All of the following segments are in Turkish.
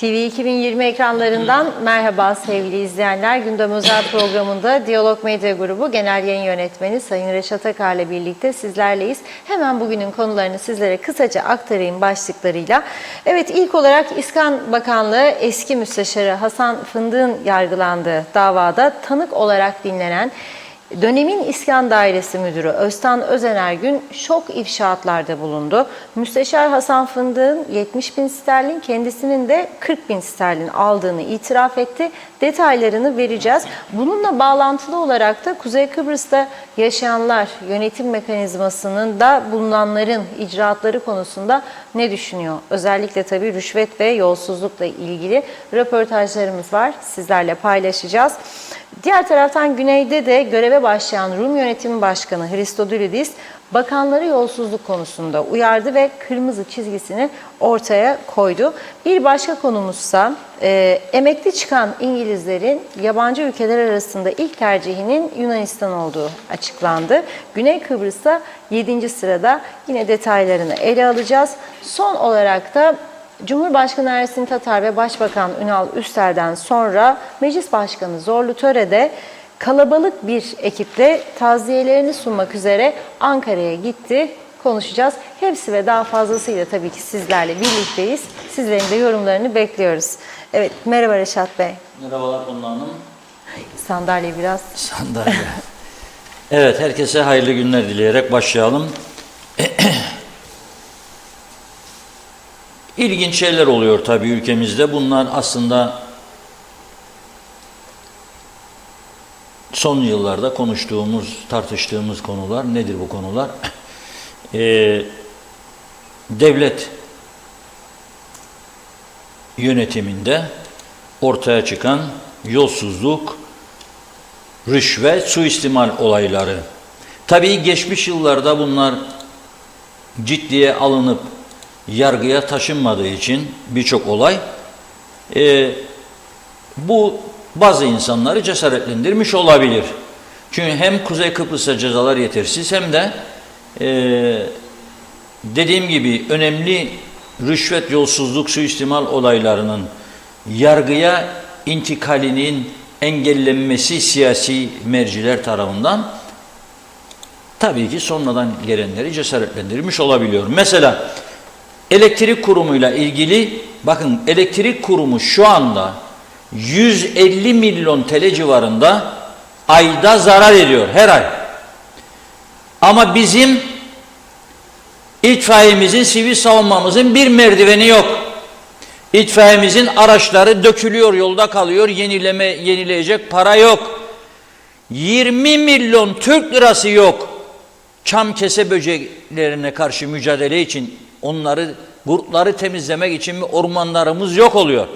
TV 2020 ekranlarından merhaba sevgili izleyenler. Gündem Özel programında Diyalog Medya Grubu Genel Yayın Yönetmeni Sayın Reşat Akar ile birlikte sizlerleyiz. Hemen bugünün konularını sizlere kısaca aktarayım başlıklarıyla. Evet, ilk olarak İskan Bakanlığı eski müsteşarı Hasan Fındık'ın yargılandığı davada tanık olarak dinlenen dönemin İskan Dairesi Müdürü Öztan Özenergün şok ifşaatlarda bulundu. Müsteşar Hasan Fındık'ın 70.000 sterlin, kendisinin de 40.000 sterlin aldığını itiraf etti. Detaylarını vereceğiz. Bununla bağlantılı olarak da Kuzey Kıbrıs'ta yaşayanlar yönetim mekanizmasının da bulunanların icraatları konusunda ne düşünüyor? Özellikle tabii rüşvet ve yolsuzlukla ilgili röportajlarımız var. Sizlerle paylaşacağız. Diğer taraftan güneyde de göreve başlayan Rum Yönetimi Başkanı Christodoulidis bakanları yolsuzluk konusunda uyardı ve kırmızı çizgisini ortaya koydu. Bir başka konumuzsa emekli çıkan İngilizlerin yabancı ülkeler arasında ilk tercihinin Yunanistan olduğu açıklandı. Güney Kıbrıs'ta 7. sırada, yine detaylarını ele alacağız. Son olarak da Cumhurbaşkanı Ersin Tatar ve Başbakan Ünal Üster'den sonra Meclis Başkanı Zorlu Töre'de kalabalık bir ekiple taziyelerini sunmak üzere Ankara'ya gitti. Konuşacağız. Hepsi ve daha fazlasıyla tabii ki sizlerle birlikteyiz. Sizlerin de yorumlarını bekliyoruz. Evet, merhaba Reşat Bey. Merhabalar Funda Hanım. Sandalye biraz. Sandalye. Evet, herkese hayırlı günler dileyerek başlayalım. İlginç şeyler oluyor tabii ülkemizde. Bunlar aslında son yıllarda konuştuğumuz, tartıştığımız konular. Nedir bu konular? Devlet yönetiminde ortaya çıkan yolsuzluk, rüşvet, suistimal olayları. Tabii geçmiş yıllarda bunlar ciddiye alınıp yargıya taşınmadığı için birçok olay bu bazı insanları cesaretlendirmiş olabilir. Çünkü hem Kuzey Kıbrıs'ta cezalar yetersiz hem de dediğim gibi önemli rüşvet, yolsuzluk, suistimal olaylarının yargıya intikalinin engellenmesi siyasi merciler tarafından tabii ki sonradan gelenleri cesaretlendirmiş olabiliyor. Mesela elektrik kurumuyla ilgili, bakın elektrik kurumu şu anda 150 milyon TL civarında ayda zarar ediyor her ay. Ama bizim itfaiyemizin, sivil savunmamızın bir merdiveni yok. İtfaiyemizin araçları dökülüyor, yolda kalıyor, yenileyecek para yok. 20 milyon Türk lirası yok. Çam kese böceklerine karşı mücadele için, onları, kurtları temizlemek için mi ormanlarımız yok oluyor.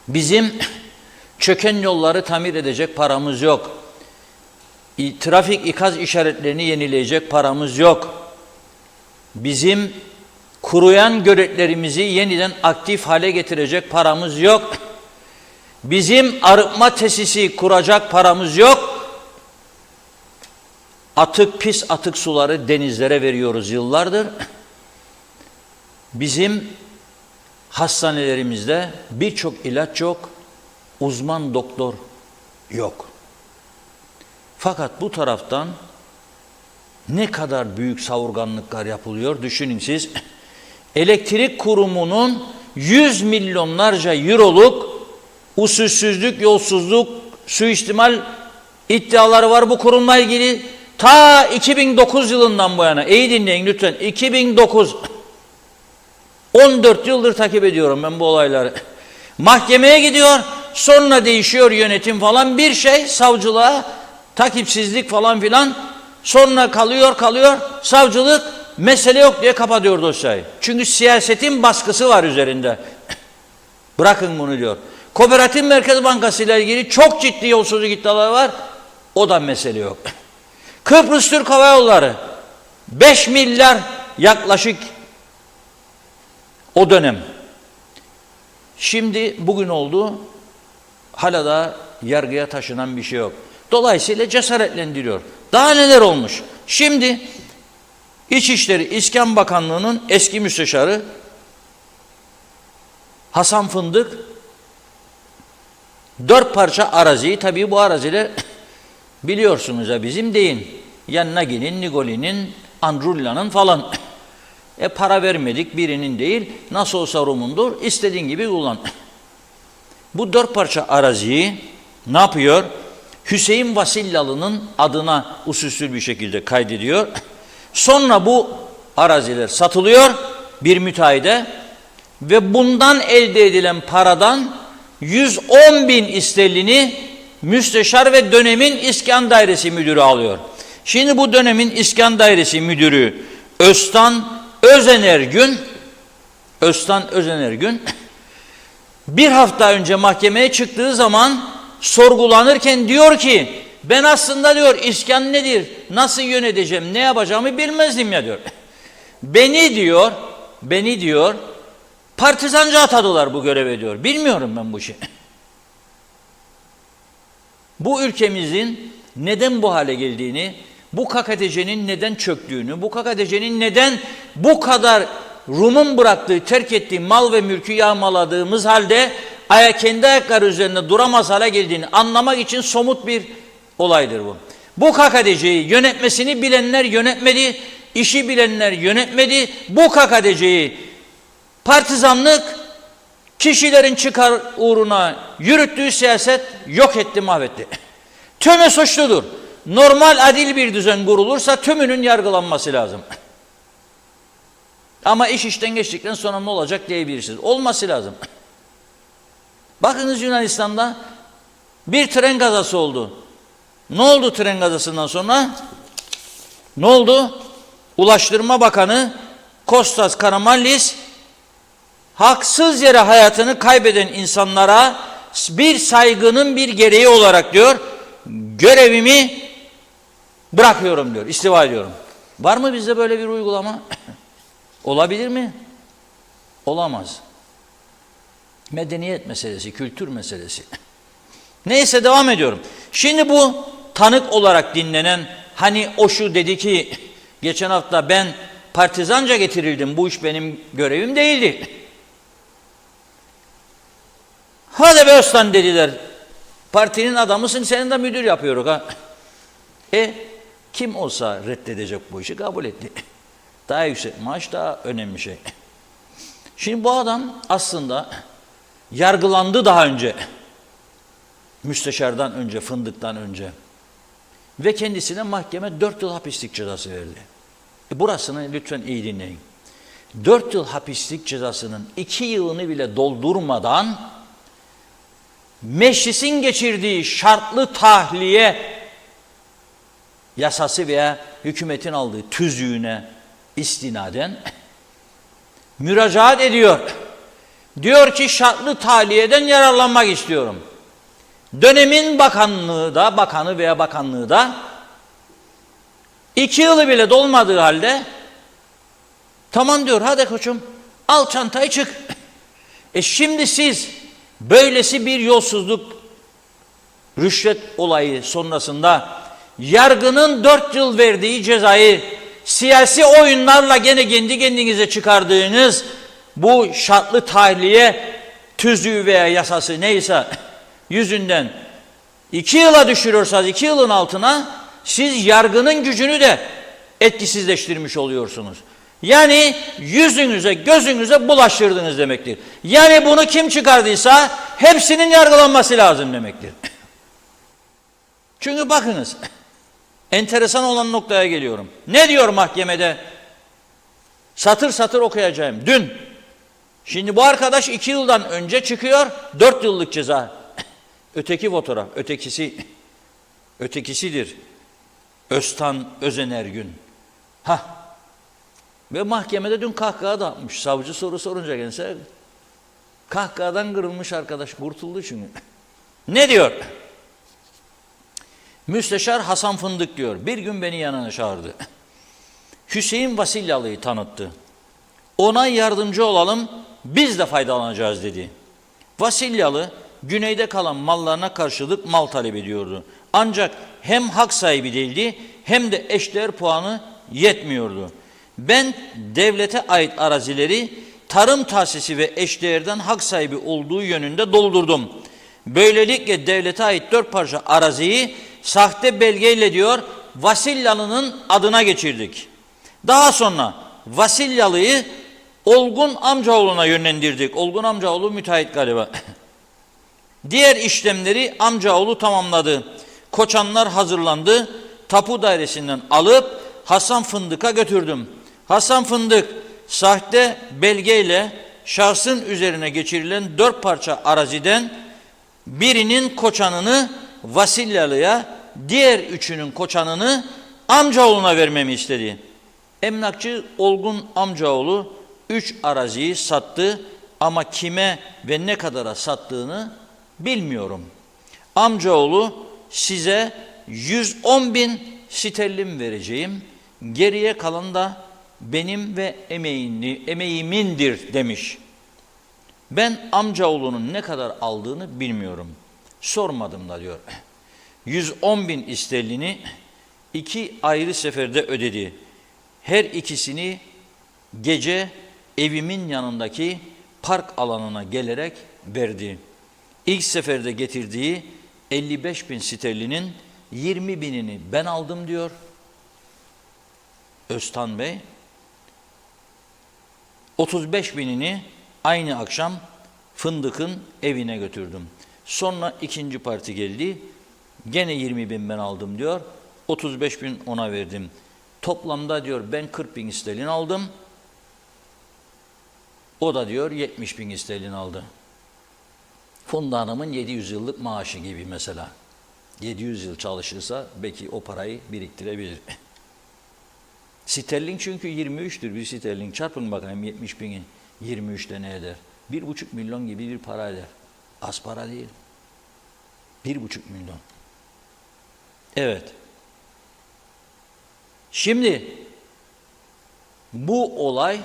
Bizim çöken yolları tamir edecek paramız yok. Trafik ikaz işaretlerini yenileyecek paramız yok. Bizim kuruyan göletlerimizi yeniden aktif hale getirecek paramız yok. Bizim arıtma tesisi kuracak paramız yok. Pis atık suları denizlere veriyoruz yıllardır. Bizim hastanelerimizde birçok ilaç yok, uzman doktor yok. Fakat bu taraftan ne kadar büyük savurganlıklar yapılıyor düşünün siz. Elektrik kurumunun 100 milyonlarca euroluk usulsüzlük, yolsuzluk, suistimal iddiaları var bu kurumla ilgili. Ta 2009 yılından bu yana, iyi dinleyin lütfen, 2009, 14 yıldır takip ediyorum ben bu olayları. Mahkemeye gidiyor, sonra değişiyor yönetim falan, bir şey savcılığa takipsizlik falan filan, sonra kalıyor, savcılık mesele yok diye kapatıyor dosyayı. Çünkü siyasetin baskısı var üzerinde. Bırakın bunu diyor. Kooperatif Merkez Bankası ile ilgili çok ciddi yolsuzluk iddiaları var, o da mesele yok. Kıbrıs Türk Hava Yolları 5 milyar yaklaşık o dönem. Şimdi bugün oldu, hala da yargıya taşınan bir şey yok. Dolayısıyla cesaretlendiriyor. Daha neler olmuş? Şimdi İçişleri İskan Bakanlığı'nın eski müsteşarı Hasan Fındık 4 parça araziyi, tabii bu araziler biliyorsunuz ya, bizim değil. Ya Nagi'nin, Nigoli'nin, Andrulla'nın falan. Para vermedik, birinin değil. Nasıl olsa Rum'undur, istediğin gibi kullan. Bu 4 parça araziyi ne yapıyor? Hüseyin Vasilyalı'nın adına usulsüz bir şekilde kaydediyor. Sonra bu araziler satılıyor bir müteahhide ve bundan elde edilen paradan 110 bin isterlini müsteşar ve dönemin İskan Dairesi Müdürü alıyor. Şimdi bu dönemin İskan Dairesi Müdürü Öztan Özenergün bir hafta önce mahkemeye çıktığı zaman sorgulanırken diyor ki, ben aslında diyor iskan nedir, nasıl yöneteceğim, ne yapacağımı bilmezdim ya diyor. Beni diyor partizanca atadılar bu göreve diyor. Bilmiyorum ben bu işi. Bu ülkemizin neden bu hale geldiğini, bu KKTC'nin neden çöktüğünü, bu KKTC'nin neden bu kadar Rum'un bıraktığı, terk ettiği mal ve mülkü yağmaladığımız halde kendi ayakları üzerinde duramaz hale geldiğini anlamak için somut bir olaydır bu. Bu KKTC'yi yönetmesini bilenler yönetmedi, işi bilenler yönetmedi. Bu KKTC'yi partizanlık, kişilerin çıkar uğruna yürüttüğü siyaset yok etti, mahvetti. Tümü suçludur. Normal adil bir düzen kurulursa tümünün yargılanması lazım. Ama iş işten geçtikten sonra ne olacak diyebilirsiniz. Olması lazım. Bakınız Yunanistan'da bir tren kazası oldu. Ne oldu tren kazasından sonra? Ne oldu? Ulaştırma Bakanı Kostas Karamanlis haksız yere hayatını kaybeden insanlara bir saygının bir gereği olarak diyor, görevimi bırakıyorum diyor, istifa ediyorum. Var mı bizde böyle bir uygulama? Olabilir mi? Olamaz. Medeniyet meselesi, kültür meselesi. Neyse, devam ediyorum. Şimdi bu tanık olarak dinlenen, hani o şu dedi ki, geçen hafta ben partizanca getirildim, bu iş benim görevim değildi. Hadi be Öztan dediler, partinin adamısın, senin de müdür yapıyoruz ha. Kim olsa reddedecek bu işi, kabul etti. Daha yüksek maaş, daha önemli şey. Şimdi bu adam aslında yargılandı daha önce. Müsteşardan önce, Fındık'tan önce. Ve kendisine mahkeme 4 yıl hapislik cezası verdi. Burasını lütfen iyi dinleyin. 4 yıl hapislik cezasının 2 yılını bile doldurmadan meclisin geçirdiği şartlı tahliye yasası veya hükümetin aldığı tüzüğüne istinaden müracaat ediyor. Diyor ki şartlı tahliyeden yararlanmak istiyorum. Dönemin bakanı veya bakanlığı da 2 yılı bile dolmadığı halde tamam diyor, hadi koçum al çantayı çık. Şimdi siz böylesi bir yolsuzluk, rüşvet olayı sonrasında yargının 4 yıl verdiği cezayı siyasi oyunlarla gene kendi kendinize çıkardığınız bu şartlı tahliye tüzüğü veya yasası neyse yüzünden 2 yıla düşürüyorsanız, 2 yılın altına siz yargının gücünü de etkisizleştirmiş oluyorsunuz. Yani yüzünüze, gözünüze bulaştırdınız demektir. Yani bunu kim çıkardıysa hepsinin yargılanması lazım demektir. Çünkü bakınız, enteresan olan noktaya geliyorum. Ne diyor mahkemede? Satır satır okuyacağım. Dün. Şimdi bu arkadaş 2 yıldan önce çıkıyor, 4 yıllık ceza. Öteki fotoğraf, ötekisidir. Öztan Özenergün. Ve mahkemede dün kahkaha da atmış. Savcı soru sorunca kendisi kahkahadan kırılmış arkadaş, kurtuldu çünkü. Ne diyor? Müsteşar Hasan Fındık diyor, bir gün beni yanına çağırdı. Hüseyin Vasilyalı'yı tanıttı. Ona yardımcı olalım, biz de faydalanacağız dedi. Vasilyalı, güneyde kalan mallarına karşılık mal talep ediyordu. Ancak hem hak sahibi değildi, hem de eşdeğer puanı yetmiyordu. Ben devlete ait arazileri tarım tahsisi ve eşdeğerden hak sahibi olduğu yönünde doldurdum. Böylelikle devlete ait 4 parça araziyi sahte belgeyle diyor Vasilyalı'nın adına geçirdik. Daha sonra Vasilyalı'yı Olgun amcaoğluna yönlendirdik. Olgun amcaoğlu müteahhit galiba. Diğer işlemleri amcaoğlu tamamladı. Koçanlar hazırlandı. Tapu dairesinden alıp Hasan Fındık'a götürdüm. Hasan Fındık sahte belgeyle şahsın üzerine geçirilen 4 parça araziden birinin koçanını Vasilyalı'ya, diğer üçünün koçanını amcaoğluna vermemi istedi. Emlakçı Olgun amcaoğlu 3 araziyi sattı ama kime ve ne kadara sattığını bilmiyorum. Amcaoğlu size 110.000 sterlin vereceğim, geriye kalan da benim ve emeğimindir demiş. Ben amcaoğlunun ne kadar aldığını bilmiyorum. Sormadım da diyor. 110.000 sterlini 2 ayrı seferde ödedi. Her ikisini gece evimin yanındaki park alanına gelerek verdi. İlk seferde getirdiği 55.000 sterlinin 20.000'ini ben aldım diyor Öztan Bey. 35.000'ini aynı akşam Fındık'ın evine götürdüm. Sonra ikinci parti geldi. Gene 20.000 ben aldım diyor. 35.000 ona verdim. Toplamda diyor ben 40.000 sterlin aldım. O da diyor 70.000 sterlin aldı. Funda Hanım'ın 700 yıllık maaşı gibi mesela. 700 yıl çalışırsa belki o parayı biriktirebilir. Sterlin çünkü 23'tür. Bir sterlin çarpın bakayım 70.000'i 23'te ne eder? 1,5 milyon gibi bir para eder. Az para değil. 1,5 milyon. Evet. Şimdi bu olay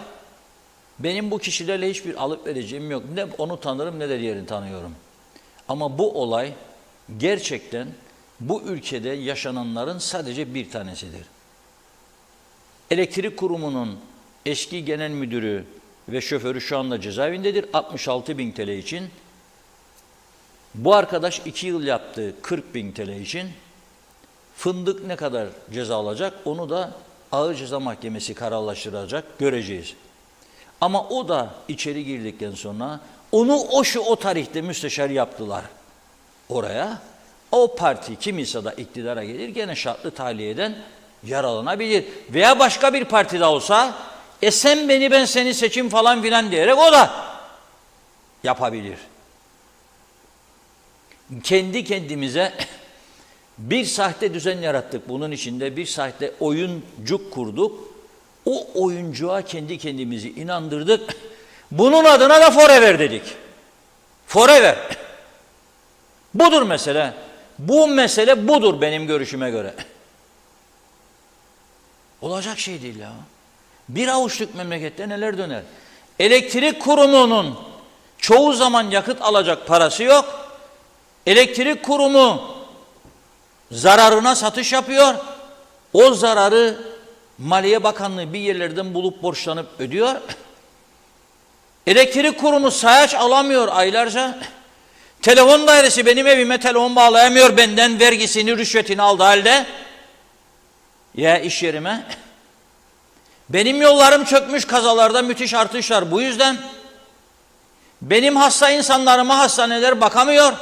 benim bu kişilerle hiçbir alıp vereceğim yok. Ne onu tanırım ne de diğerini tanıyorum. Ama bu olay gerçekten bu ülkede yaşananların sadece bir tanesidir. Elektrik Kurumu'nun eski genel müdürü ve şoförü şu anda cezaevindedir. 66.000 TL için. Bu arkadaş 2 yıl yaptı 40.000 TL için. Fındık ne kadar ceza alacak onu da Ağır Ceza Mahkemesi kararlaştıracak, göreceğiz. Ama o da içeri girdikten sonra onu o tarihte müsteşar yaptılar oraya. O parti kimse de iktidara gelir gene şartlı tahliyeden yaralanabilir. Veya başka bir partide olsa sen beni ben seni seçim falan filan diyerek o da yapabilir. Kendi kendimize bir sahte düzen yarattık. Bunun içinde bir sahte oyuncuk kurduk. O oyuncuğa kendi kendimizi inandırdık. Bunun adına da forever dedik. Forever. Budur mesele. Bu mesele budur benim görüşüme göre. Olacak şey değil ya. Bir avuçluk memlekette neler döner. Elektrik Kurumu'nun çoğu zaman yakıt alacak parası yok. Elektrik Kurumu zararına satış yapıyor. O zararı Maliye Bakanlığı bir yerlerden bulup borçlanıp ödüyor. Elektrik Kurumu sayaç alamıyor aylarca. Telefon dairesi benim evime telefon bağlayamıyor benden vergisini, rüşvetini aldığı halde. Ya iş yerime. Benim yollarım çökmüş kazalarda müthiş artışlar. Bu yüzden benim hasta insanlarıma hastaneler bakamıyor.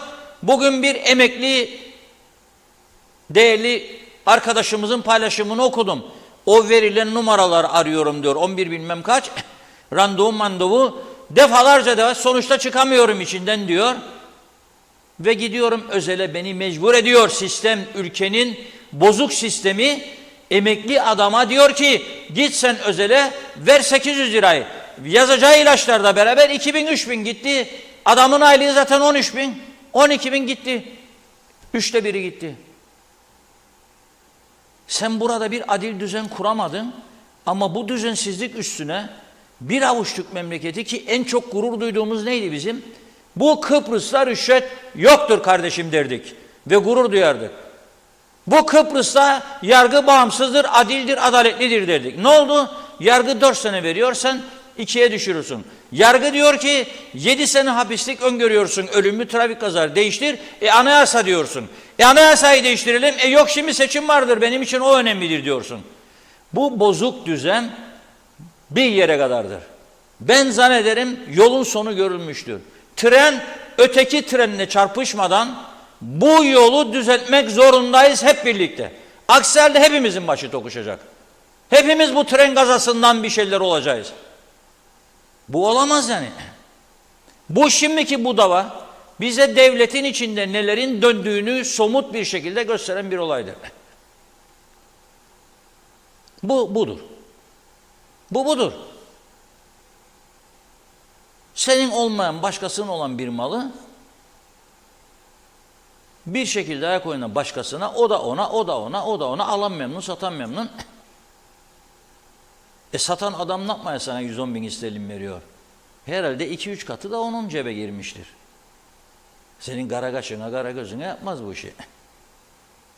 Bugün bir emekli değerli arkadaşımızın paylaşımını okudum. O verilen numaralar arıyorum diyor. 11 bilmem kaç. Randevu defalarca sonuçta çıkamıyorum içinden diyor. Ve gidiyorum özele beni mecbur ediyor sistem, ülkenin bozuk sistemi. Emekli adama diyor ki git sen özele ver 800 lirayı. Yazacağı ilaçlarla beraber 2.000-3.000 gitti. Adamın aylığı zaten 13.000. 12.000 gitti. 1/3 gitti. Sen burada bir adil düzen kuramadın ama bu düzensizlik üstüne bir avuçluk memleketi ki en çok gurur duyduğumuz neydi bizim? Bu Kıbrıs'ta rüşvet yoktur kardeşim derdik ve gurur duyardık. Bu Kıbrıs'ta yargı bağımsızdır, adildir, adaletlidir derdik. Ne oldu? Yargı 4 sene veriyor, sen 2'ye düşürürsün. Yargı diyor ki 7 sene hapislik öngörüyorsun, ölümlü trafik kazası değiştir. Anayasa diyorsun. Anayasayı değiştirelim. Yok şimdi seçim vardır, benim için o önemlidir diyorsun. Bu bozuk düzen bir yere kadardır. Ben zannederim yolun sonu görülmüştür. Tren öteki trenle çarpışmadan bu yolu düzeltmek zorundayız hep birlikte. Aksi halde hepimizin başı tokuşacak. Hepimiz bu tren kazasından bir şeyler olacağız. Bu olamaz yani. Bu şimdiki bu dava bize devletin içinde nelerin döndüğünü somut bir şekilde gösteren bir olaydır. Bu budur. Bu budur. Senin olmayan, başkasının olan bir malı bir şekilde ayak oyuna başkasına, o da ona, o da ona, o da ona, alan memnun, satan memnun. Satan adam ne yapmaya sana 110 bin sterlin veriyor? Herhalde 2-3 katı da onun cebe girmiştir. Senin kara kaşına, kara gözüne yapmaz bu işi.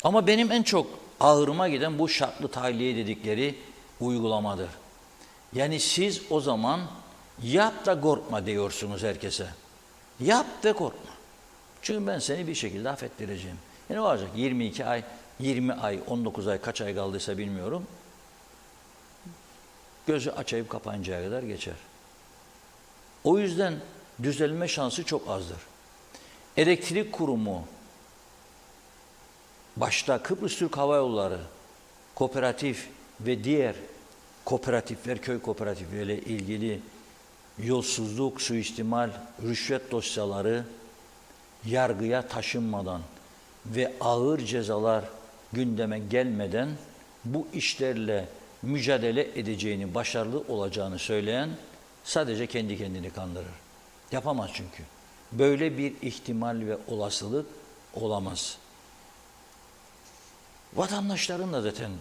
Ama benim en çok ağırıma giden bu şartlı tahliye dedikleri uygulamadır. Yani siz o zaman yap da korkma diyorsunuz herkese. Yap ve korkma. Çünkü ben seni bir şekilde affettireceğim. Ne olacak? 22 ay, 20 ay, 19 ay, kaç ay kaldıysa bilmiyorum. Gözü açayıp kapanıncaya kadar geçer. O yüzden düzelme şansı çok azdır. Elektrik Kurumu, başta Kıbrıs Türk Hava Yolları, kooperatif ve diğer kooperatifler, köy kooperatifleriyle ilgili yolsuzluk, suistimal, rüşvet dosyaları yargıya taşınmadan ve ağır cezalar gündeme gelmeden bu işlerle mücadele edeceğini, başarılı olacağını söyleyen sadece kendi kendini kandırır. Yapamaz çünkü. Böyle bir ihtimal ve olasılık olamaz. Vatandaşların da zaten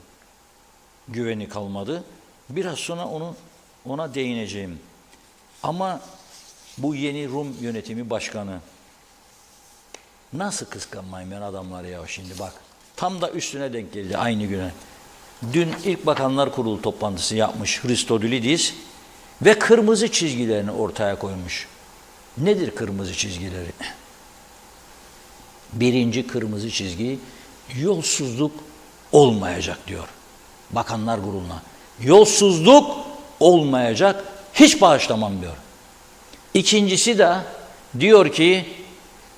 güveni kalmadı. Biraz sonra ona değineceğim. Ama bu yeni Rum yönetimi başkanı nasıl kıskanmayayım ben adamları ya şimdi bak. Tam da üstüne denk geldi aynı güne. Dün ilk Bakanlar Kurulu toplantısı yapmış Christodoulidis ve kırmızı çizgilerini ortaya koymuş. Nedir kırmızı çizgileri? Birinci kırmızı çizgi yolsuzluk olmayacak diyor. Bakanlar Kurulu'na. Yolsuzluk olmayacak, hiç bağışlamam diyor. İkincisi de diyor ki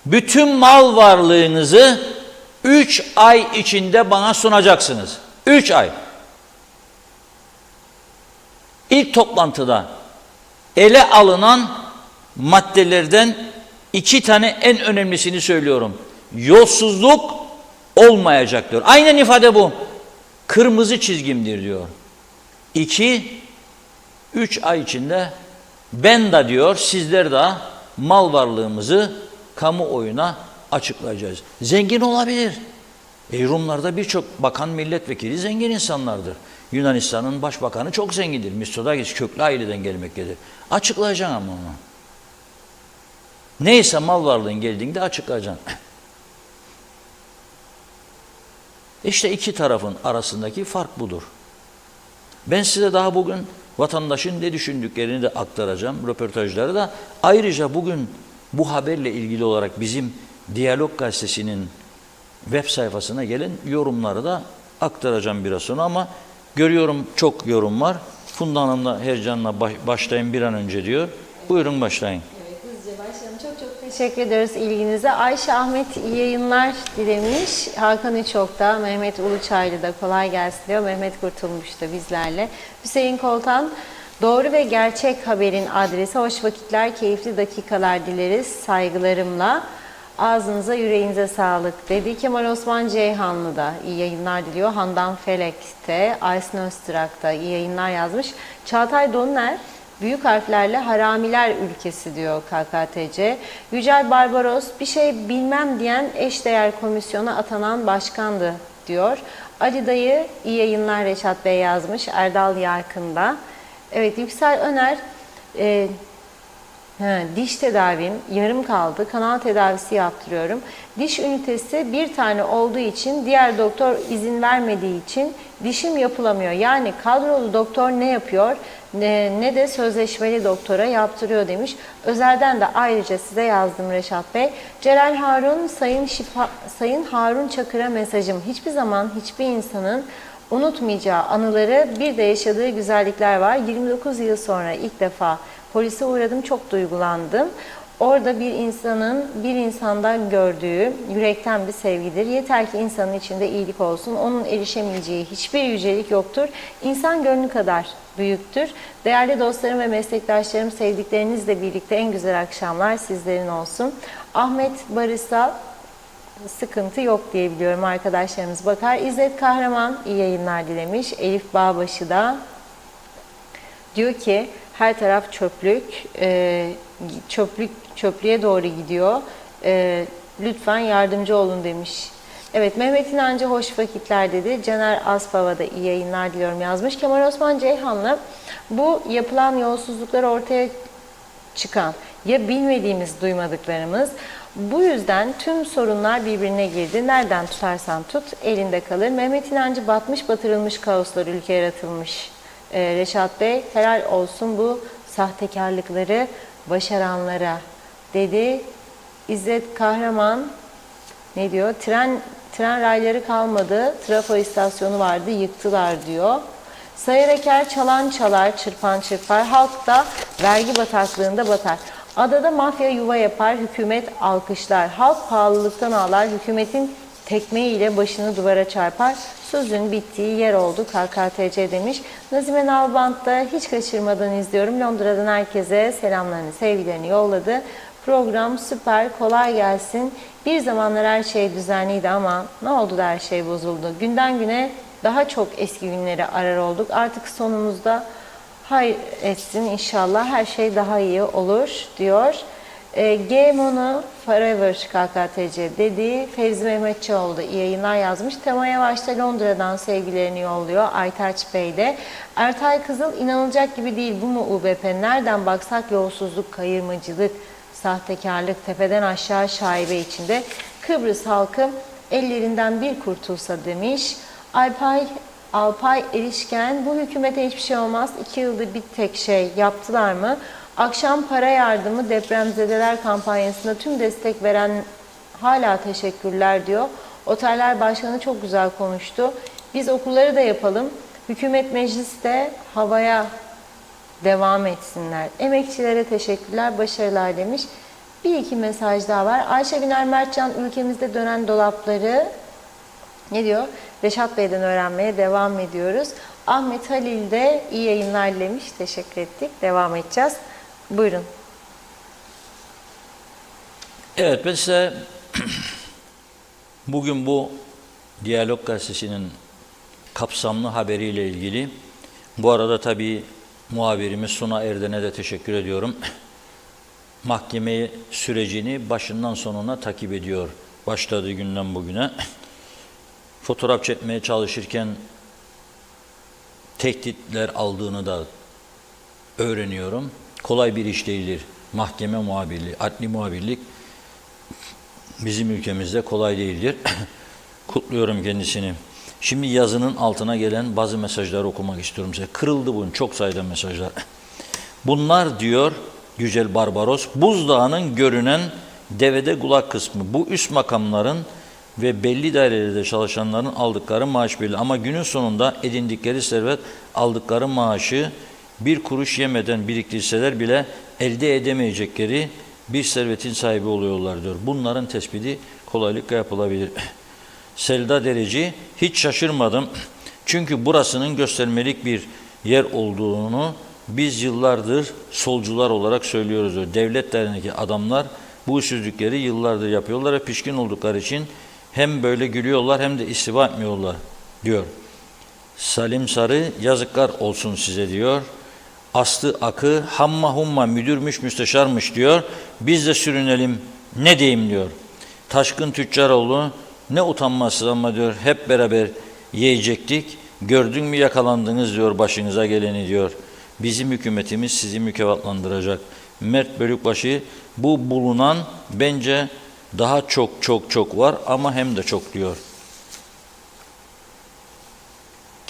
bütün mal varlığınızı 3 ay içinde bana sunacaksınız. 3 ay. İlk toplantıda ele alınan maddelerden 2 tane en önemlisini söylüyorum. Yolsuzluk olmayacak diyor. Aynen ifade bu. Kırmızı çizgimdir diyor. 2, 3 ay içinde ben de diyor sizler de mal varlığımızı kamuoyuna açıklayacağız. Zengin olabilir. Rumlarda birçok bakan milletvekili zengin insanlardır. Yunanistan'ın başbakanı çok zengindir. Mitsotakis köklü aileden gelmektedir. Açıklayacaksın ama onu. Neyse mal varlığın geldiğinde açıklayacaksın. İşte iki tarafın arasındaki fark budur. Ben size daha bugün vatandaşın ne düşündüklerini de aktaracağım, röportajları da. Ayrıca bugün bu haberle ilgili olarak bizim Diyalog Gazetesi'nin web sayfasına gelen yorumları da aktaracağım biraz sonra ama görüyorum çok yorum var. Funda Hanım'la Hercan'la başlayın bir an önce diyor. Buyurun başlayın. Evet, hızlıca başlayalım. Çok teşekkür ederiz ilginize. Ayşe Ahmet iyi yayınlar dilemiş. Hakan İçok da, Mehmet Uluçaylı da kolay gelsin diyor. Mehmet Kurtulmuş da bizlerle. Hüseyin Koltan, doğru ve gerçek haberin adresi. Hoş vakitler, keyifli dakikalar dileriz saygılarımla. Ağzınıza, yüreğinize sağlık dedi. Kemal Osman Ceyhanlı da iyi yayınlar diliyor. Handan Felek de, Aysin Öztürk da iyi yayınlar yazmış. Çağatay Donner, büyük harflerle haramiler ülkesi diyor KKTC. Yücel Barbaros, bir şey bilmem diyen eşdeğer komisyona atanan başkandı diyor. Ali Dayı, iyi yayınlar Reşat Bey yazmış. Erdal Yarkın'da. Evet, Yüksel Öner, diş tedavim yarım kaldı. Kanal tedavisi yaptırıyorum. Diş ünitesi bir tane olduğu için diğer doktor izin vermediği için dişim yapılamıyor. Yani kadrolu doktor ne yapıyor ne de sözleşmeli doktora yaptırıyor demiş. Özelden de ayrıca size yazdım Reşat Bey. Celal Harun, Sayın Harun Çakır'a mesajım. Hiçbir zaman hiçbir insanın unutmayacağı anıları, bir de yaşadığı güzellikler var. 29 yıl sonra ilk defa polise uğradım, çok duygulandım. Orada bir insandan gördüğü yürekten bir sevgidir. Yeter ki insanın içinde iyilik olsun. Onun erişemeyeceği hiçbir yücelik yoktur. İnsan gönlü kadar büyüktür. Değerli dostlarım ve meslektaşlarım, sevdiklerinizle birlikte en güzel akşamlar sizlerin olsun. Ahmet Barış'a sıkıntı yok diye biliyorum, arkadaşlarımız bakar. İzzet Kahraman iyi yayınlar dilemiş. Elif Bağbaşı da diyor ki her taraf çöplüğe doğru gidiyor. Lütfen yardımcı olun demiş. Evet, Mehmet İnancı hoş vakitler dedi. Caner Aspava da iyi yayınlar diliyorum yazmış. Kemal Osman Ceyhanlı, bu yapılan yolsuzluklar ortaya çıkan ya bilmediğimiz, duymadıklarımız. Bu yüzden tüm sorunlar birbirine girdi. Nereden tutarsan tut elinde kalır. Mehmet İnancı batmış batırılmış kaoslar ülke yaratılmış. Reşat Bey helal olsun bu sahtekarlıkları başaranlara dedi. İzzet Kahraman ne diyor? Tren rayları kalmadı. Trafo istasyonu vardı, yıktılar diyor. Sayar Eker çalan çalar, çırpan çırpar. Halk da vergi bataklığında batar. Adada mafya yuva yapar, hükümet alkışlar. Halk pahalılıktan ağlar, hükümetin tekmeyle başını duvara çarpar. Sözün bittiği yer oldu KKTC demiş. Nazime Nalbant da hiç kaçırmadan izliyorum. Londra'dan herkese selamlarını, sevgilerini yolladı. Program süper, kolay gelsin. Bir zamanlar her şey düzenliydi ama ne oldu da her şey bozuldu? Günden güne daha çok eski günleri arar olduk. Artık sonumuzda hayır etsin inşallah, her şey daha iyi olur diyor. G Mono Forever KKTC dedi. Fevzi Mehmetçioğlu da iyi yayınlar yazmış. Tema Yavaş da Londra'dan sevgilerini yolluyor. Aytaç Bey de. Ertay Kızıl, inanılacak gibi değil bu mu UBP? Nereden baksak yolsuzluk, kayırmacılık, sahtekarlık, tepeden aşağı şaibe içinde. Kıbrıs halkı ellerinden bir kurtulsa demiş. Alpay Erişken, bu hükümete hiçbir şey olmaz. 2 yıldır bir tek şey yaptılar mı? Akşam para yardımı depremzedeler kampanyasında tüm destek veren hala teşekkürler diyor. Oteller Başkanı çok güzel konuştu. Biz okulları da yapalım. Hükümet mecliste havaya devam etsinler. Emekçilere teşekkürler, başarılar demiş. Bir iki mesaj daha var. Ayşe Güner Mertcan, ülkemizde dönen dolapları ne diyor? Reşat Bey'den öğrenmeye devam ediyoruz. Ahmet Halil de iyi yayınlar dilemiş. Teşekkür ettik. Devam edeceğiz. Buyurun. Evet, ben size bugün bu Diyalog Gazetesi'nin kapsamlı haberiyle ilgili, bu arada tabii muhabirimiz Suna Erden'e de teşekkür ediyorum. Mahkeme sürecini başından sonuna takip ediyor. Başladığı günden bugüne. Fotoğraf çekmeye çalışırken tehditler aldığını da öğreniyorum. Kolay bir iş değildir. Mahkeme muhabirliği, adli muhabirlik bizim ülkemizde kolay değildir. Kutluyorum kendisini. Şimdi yazının altına gelen bazı mesajları okumak istiyorum size. Kırıldı bunun çok sayıda mesajlar. Bunlar diyor Yücel Barbaros, buzdağının görünen devede kulak kısmı. Bu üst makamların ve belli dairelerde çalışanların aldıkları maaş belli. Ama günün sonunda edindikleri servet, aldıkları maaşı bir kuruş yemeden biriktirseler bile elde edemeyecekleri bir servetin sahibi oluyorlar diyor. Bunların tespiti kolaylıkla yapılabilir. Selda Dereci, hiç şaşırmadım. Çünkü burasının göstermelik bir yer olduğunu biz yıllardır solcular olarak söylüyoruz diyor. Devlet dairesindeki adamlar bu usulsüzlükleri yıllardır yapıyorlar ve pişkin oldukları için hem böyle gülüyorlar hem de istifa etmiyorlar diyor. Salim Sarı, yazıklar olsun size diyor. Aslı Akı, hamma humma müdürmüş müsteşarmış diyor. Biz de sürünelim ne diyeyim diyor. Taşkın Tüccaroğlu, ne utanmazsız ama diyor hep beraber yiyecektik. Gördün mü yakalandınız diyor, başınıza geleni diyor. Bizim hükümetimiz sizi mükafatlandıracak. Mert Bölükbaşı, bu bulunan bence daha çok var ama hem de çok diyor.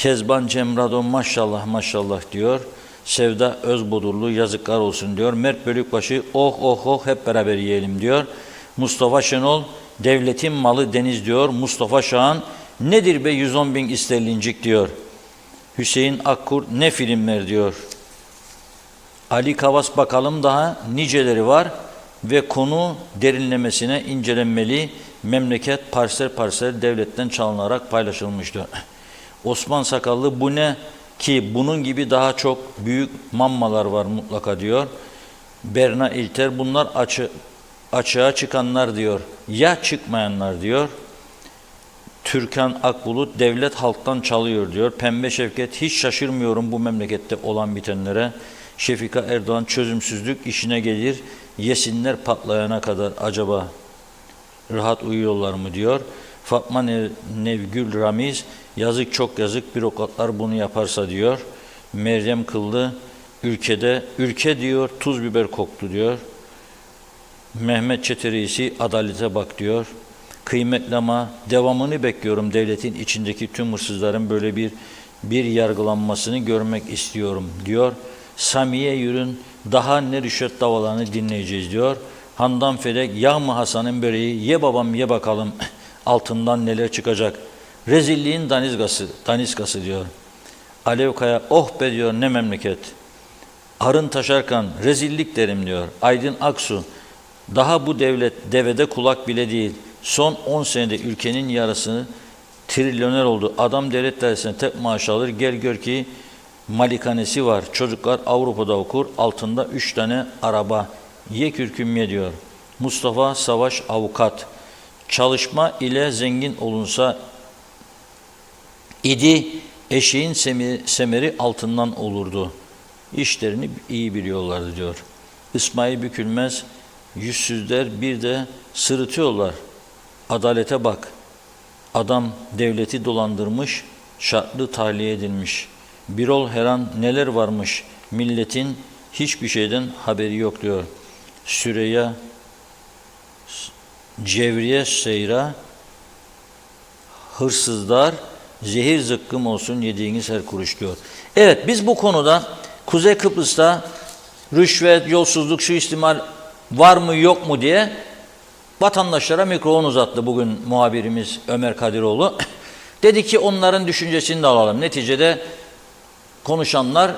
Kezban Cemradon maşallah maşallah diyor. Sevda Özbodurlu yazıklar olsun diyor. Mert Bölükbaşı oh oh oh hep beraber yiyelim diyor. Mustafa Şenol devletin malı deniz diyor. Mustafa Şahan nedir be 110 bin isterlincik diyor. Hüseyin Akkur ne filmler diyor. Ali Kavas bakalım daha niceleri var ve konu derinlemesine incelenmeli. Memleket parsel parsel devletten çalınarak paylaşılmıştı. Osman Sakallı bu ne ki bunun gibi daha çok büyük mammalar var mutlaka diyor. Berna İlter bunlar açığa çıkanlar diyor. Ya çıkmayanlar diyor. Türkan Akbulut devlet halktan çalıyor diyor. Pembe Şevket hiç şaşırmıyorum bu memlekette olan bitenlere. Şefika Erdoğan çözümsüzlük işine gelir. Yesinler patlayana kadar acaba rahat uyuyorlar mı diyor. Fatma Nevgül Ramiz yazık çok yazık bürokratlar bunu yaparsa diyor. Meryem Kıllı ülke diyor tuz biber koktu diyor. Mehmet Çete Reisi adalete bak diyor. Kıymetli ama devamını bekliyorum devletin içindeki tüm hırsızların böyle bir yargılanmasını görmek istiyorum diyor. Samiye Yürün daha ne rüşvet davalarını dinleyeceğiz diyor. Handan Felek yağ mı Hasan'ın böreği ye babam ye bakalım altından neler çıkacak. Rezilliğin daniskası diyor. Alev Kaya oh be diyor ne memleket. Arın Taşarkan rezillik derim diyor. Aydın Aksu daha bu devlet devede kulak bile değil. Son 10 senede ülkenin yarısını trilyoner oldu. Adam devlet dairesine tek maaş alır. Gel gör ki malikanesi var. Çocuklar Avrupa'da okur. Altında 3 tane araba. Ye kürküm ye diyor. Mustafa Savaş avukat. Çalışma ile zengin olunsa idi eşeğin semeri altından olurdu. İşlerini iyi biliyorlardı diyor. İsmail Bükülmez yüzsüzler bir de sırıtıyorlar. Adalete bak. Adam devleti dolandırmış, şartlı tahliye edilmiş. Birol Heran neler varmış, milletin hiçbir şeyden haberi yok diyor. Süreyya Cevriye Seyra hırsızlar zehir zıkkım olsun yediğiniz her kuruş diyor. Evet biz bu konuda Kuzey Kıbrıs'ta rüşvet, yolsuzluk, suistimal var mı yok mu diye vatandaşlara mikrofon uzattı bugün muhabirimiz Ömer Kadiroğlu. Dedi ki onların düşüncesini de alalım. Neticede konuşanlar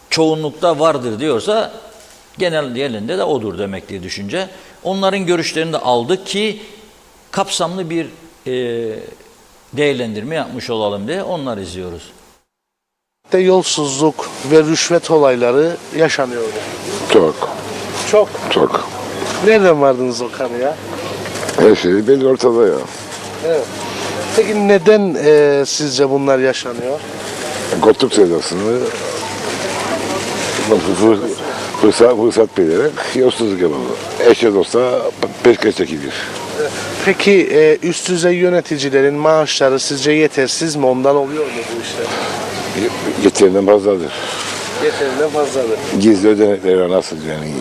çoğunlukta vardır diyorsa genel diğerlerinde de odur demektir düşünce. Onların görüşlerini de aldık ki kapsamlı bir değerlendirme yapmış olalım diye onları izliyoruz. Yolsuzluk ve rüşvet olayları yaşanıyor. Çok, Çok. çok. Nereden vardınız o kanıya? Her şey belli ortada ya. Evet. Peki neden sizce bunlar yaşanıyor? Koltuk sevdasını fırsat bilerek yolsuzluk yapıldı. Eşe dosta peşkeş çekilir. Peki üst düzey yöneticilerin maaşları sizce yetersiz mi? Ondan oluyor mu bu işler? Yeterinden fazladır. Yeterinden fazladır. Gizli ödenekleri nasıl yani?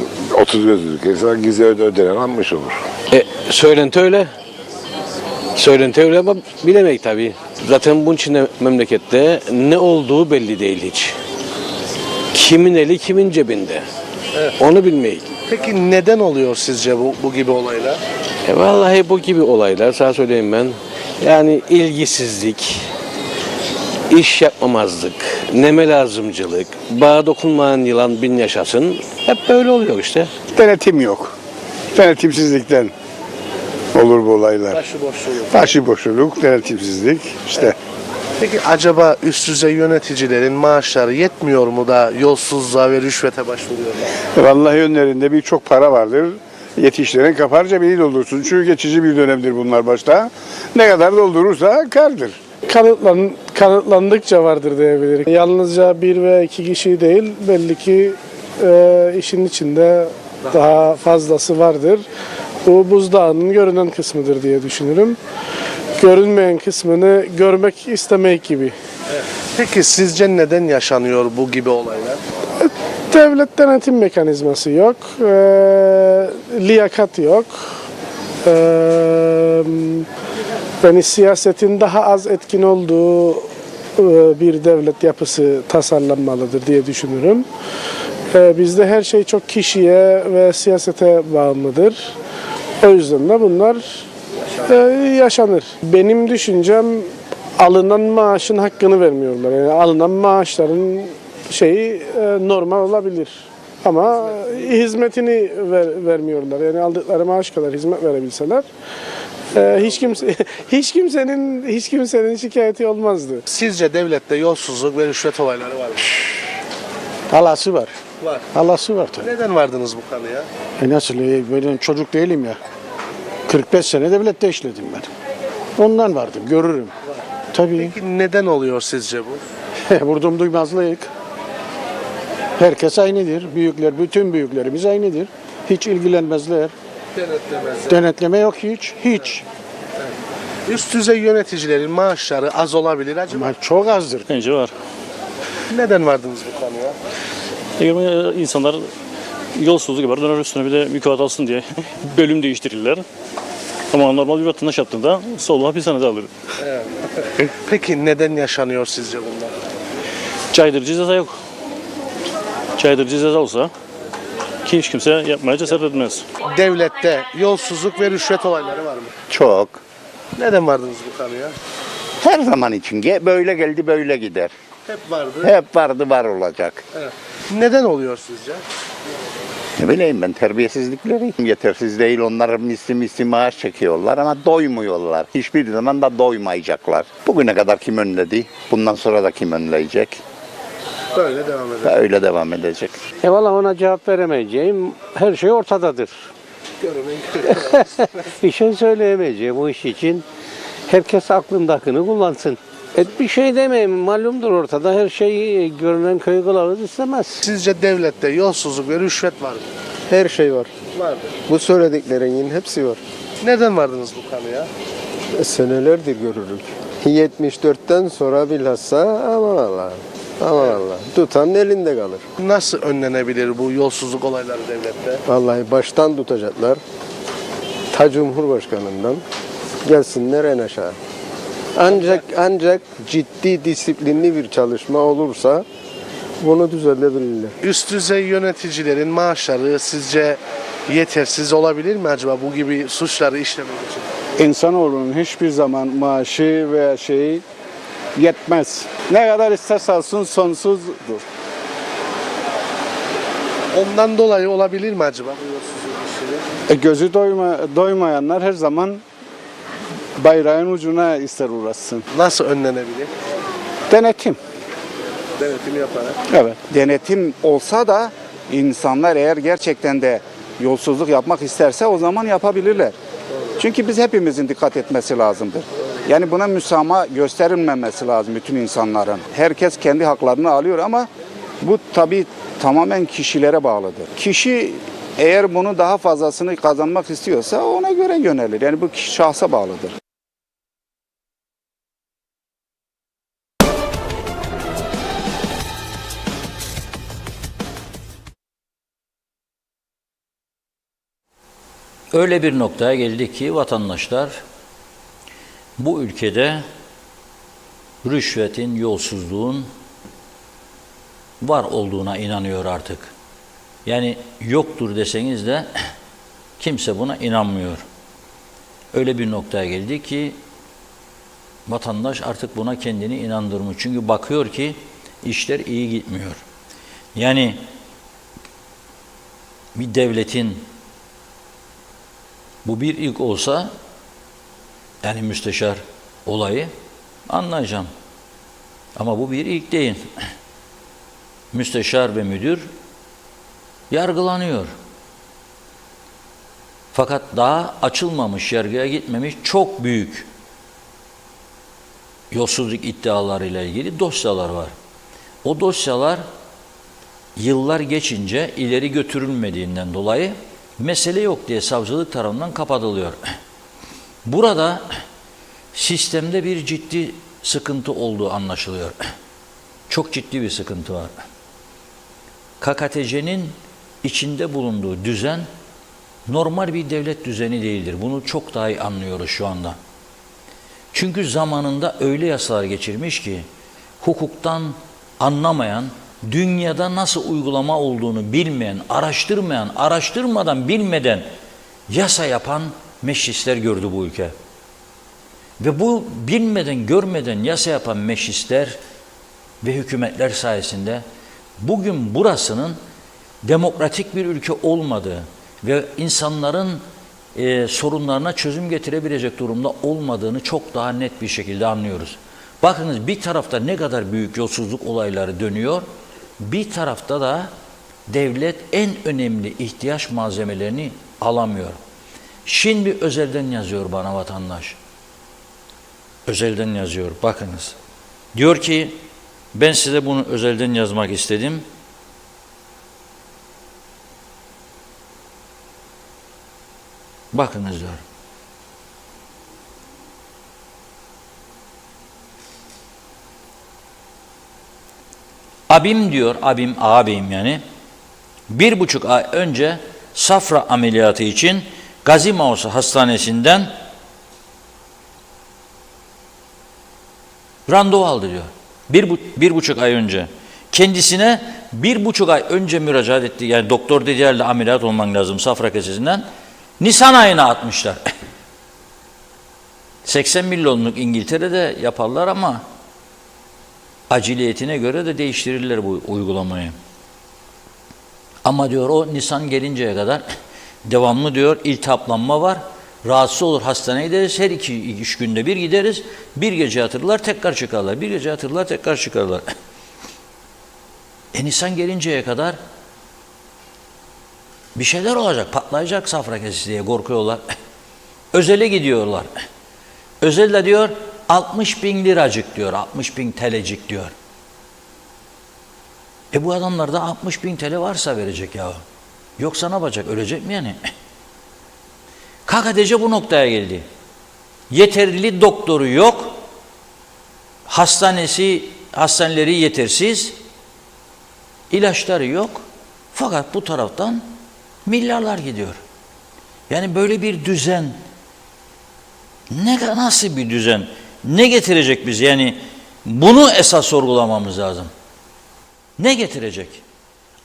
30 gözlülük insan gizli ödenek almış olur. Söylenti öyle. Söylenti öyle ama bilemeyiz tabii. Zaten bunun için memlekette ne olduğu belli değil hiç. Kimin eli kimin cebinde. Evet. Onu bilmeyiz. Peki neden oluyor sizce bu gibi olaylar? Vallahi bu gibi olaylar sana söyleyeyim ben. Yani ilgisizlik, iş yapmamazlık, neme lazımcılık, bağa dokunmayan yılan bin yaşasın. Hep böyle oluyor işte. Denetim yok. Denetimsizlikten olur bu olaylar. Başıboşluk. Başıboşluk, denetimsizlik işte. Peki acaba üst düzey yöneticilerin maaşları yetmiyor mu da yolsuzluğa ve rüşvete başvuruyorlar? Vallahi önlerinde birçok para vardır. Yetişlerin kaparca beni doldursun. Çünkü geçici bir dönemdir bunlar başta. Ne kadar doldurursa kârdır. Kanıtlandıkça vardır diyebilirim. Yalnızca bir ve iki kişi değil, belli ki işin içinde daha fazlası vardır. Bu buzdağının görünen kısmıdır diye düşünürüm. Görünmeyen kısmını görmek istemek gibi. Peki sizce neden yaşanıyor bu gibi olaylar? Devlet denetim mekanizması yok, liyakat yok. Yani siyasetin daha az etkin olduğu bir devlet yapısı tasarlanmalıdır diye düşünürüm. Bizde her şey çok kişiye ve siyasete bağımlıdır. O yüzden de bunlar yaşanır. Benim düşüncem alınan maaşın hakkını vermiyorlar. Yani alınan maaşların normal olabilir. Ama hizmetini vermiyorlar. Yani aldıkları maaş kadar hizmet verebilseler hiç kimsenin şikayeti olmazdı. Sizce devlette yolsuzluk ve rüşvet olayları var mı? Halası var. Var. Halası var tabii. Neden vardınız bu konuya? Nasıl? Ben çocuk değilim ya. 45 sene devlette işledim ben. Ondan vardım, görürüm. Tabii. Peki neden oluyor sizce bu? Vurdum duymazlık. Herkes aynıdır. Bütün büyüklerimiz aynıdır. Hiç ilgilenmezler. Denetlemez. Denetleme yok hiç. Hiç. Üst düzey yöneticilerin maaşları az olabilir acaba? Ama çok azdır. Bence var. Neden vardınız bu konuya? İnsanlar yolsuzluk yapar, döner üstüne bir de mükafat alsın diye bölüm değiştirirler. Ama normal bir vatandaş yaptığında solu hapishanede alır. Peki neden yaşanıyor sizce bunlar? Caydırıcı ceza yok. Caydırıcı ceza olsa hiç kimse yapmaya cesaret etmez. Devlette yolsuzluk ve rüşvet olayları var mı? Çok. Neden vardınız bu konuya? Her zaman için böyle geldi böyle gider. Hep vardı. Hep vardı var olacak. Evet. Neden oluyor sizce? Ne bileyim ben terbiyesizlikleri. Yetersiz değil onlar misli maaş çekiyorlar ama doymuyorlar. Hiçbir zaman da doymayacaklar. Bugüne kadar kim önledi? Bundan sonra da kim önleyecek? Böyle devam eder. Öyle devam edecek. Valla ona cevap veremeyeceğim. Her şey ortadadır. Görmeyin. Bir şey söyleyemeyeceğim bu iş için. Herkes aklındakini kullansın. Bir şey demeyeyim, malumdur ortada. Her şey görünen köy kılavuz istemez. Sizce devlette yolsuzluk ve rüşvet var mı? Her şey var. Vardır. Bu söylediklerinin hepsi var. Neden vardınız bu konuya? Senelerdir görürük. 74'ten sonra bilhassa aman Allah. Aman Allah. Tutanın elinde kalır. Nasıl önlenebilir bu yolsuzluk olayları devlette? Vallahi baştan tutacaklar. Ta Cumhurbaşkanından gelsinler en aşağı. Ancak ciddi disiplinli bir çalışma olursa bunu düzeltebilirler. Üst düzey yöneticilerin maaşları sizce yetersiz olabilir mi acaba bu gibi suçları işlemek için? İnsanoğlunun hiçbir zaman maaşı veya şeyi yetmez. Ne kadar isterse alsın sonsuzdur. Ondan dolayı olabilir mi acaba bu yolsuzluk işleri? Gözü doymayanlar her zaman bayrağın ucuna ister uğraşsın. Nasıl önlenebilir? Denetim. Denetim yaparak. Evet. Denetim olsa da insanlar eğer gerçekten de yolsuzluk yapmak isterse o zaman yapabilirler. Çünkü biz hepimizin dikkat etmesi lazımdır. Yani buna müsamaha gösterilmemesi lazım bütün insanların. Herkes kendi haklarını alıyor ama bu tabii tamamen kişilere bağlıdır. Kişi eğer bunu daha fazlasını kazanmak istiyorsa ona göre yönelir. Yani bu şahsa bağlıdır. Öyle bir noktaya geldik ki vatandaşlar bu ülkede rüşvetin, yolsuzluğun var olduğuna inanıyor artık. Yani yoktur deseniz de kimse buna inanmıyor. Öyle bir noktaya geldi ki vatandaş artık buna kendini inandırmış. Çünkü bakıyor ki işler iyi gitmiyor. Yani bir devletin bu bir ilk olsa yani müsteşar olayı anlayacağım. Ama bu bir ilk değil. Müsteşar ve müdür yargılanıyor. Fakat daha açılmamış, yargıya gitmemiş çok büyük yolsuzluk iddialarıyla ilgili dosyalar var. O dosyalar yıllar geçince ileri götürülmediğinden dolayı mesele yok diye savcılık tarafından kapatılıyor. Burada sistemde bir ciddi sıkıntı olduğu anlaşılıyor. Çok ciddi bir sıkıntı var. KKTC'nin içinde bulunduğu düzen normal bir devlet düzeni değildir. Bunu çok daha iyi anlıyoruz şu anda. Çünkü zamanında öyle yasalar geçirmiş ki hukuktan anlamayan, dünyada nasıl uygulama olduğunu bilmeyen, araştırmayan, araştırmadan bilmeden yasa yapan meclisler gördü bu ülke. Ve bu bilmeden, görmeden yasa yapan meclisler ve hükümetler sayesinde bugün burasının demokratik bir ülke olmadığı ve insanların sorunlarına çözüm getirebilecek durumda olmadığını çok daha net bir şekilde anlıyoruz. Bakınız bir tarafta ne kadar büyük yolsuzluk olayları dönüyor, bir tarafta da devlet en önemli ihtiyaç malzemelerini alamıyor. Şimdi özelden yazıyor bana vatandaş. Özelden yazıyor, bakınız. Diyor ki, ben size bunu özelden yazmak istedim. Bakınız diyor. Abim diyor, ağabeyim yani, 1,5 ay önce safra ameliyatı için Gazi Mausa Hastanesi'nden randevu aldı diyor. 1,5 ay önce. Kendisine 1,5 ay önce müracaat etti. Yani doktor dediği halde ameliyat olman lazım safra kesesinden. Nisan ayına atmışlar. 80 milyonluk İngiltere'de yaparlar ama aciliyetine göre de değiştirirler bu uygulamayı. Ama diyor o Nisan gelinceye kadar devamlı diyor iltihaplanma var. Rahatsız olur hastaneye gideriz. Her 2-3 günde bir gideriz. Bir gece yatırırlar tekrar çıkarlar. Bir gece yatırırlar tekrar çıkarlar. Nisan gelinceye kadar bir şeyler olacak. Patlayacak safra kesesi diye korkuyorlar. Özele gidiyorlar. Özelde diyor 60.000 liracık diyor. 60.000 TL'cik diyor. Bu adamlarda 60.000 TL varsa verecek ya. Yoksa ne yapacak? Ölecek mi yani? KKTC bu noktaya geldi. Yeterli doktoru yok. Hastaneleri yetersiz. İlaçları yok. Fakat bu taraftan milyarlar gidiyor. Yani böyle bir düzen nasıl bir düzen? Ne getirecek bize? Yani bunu esas sorgulamamız lazım. Ne getirecek?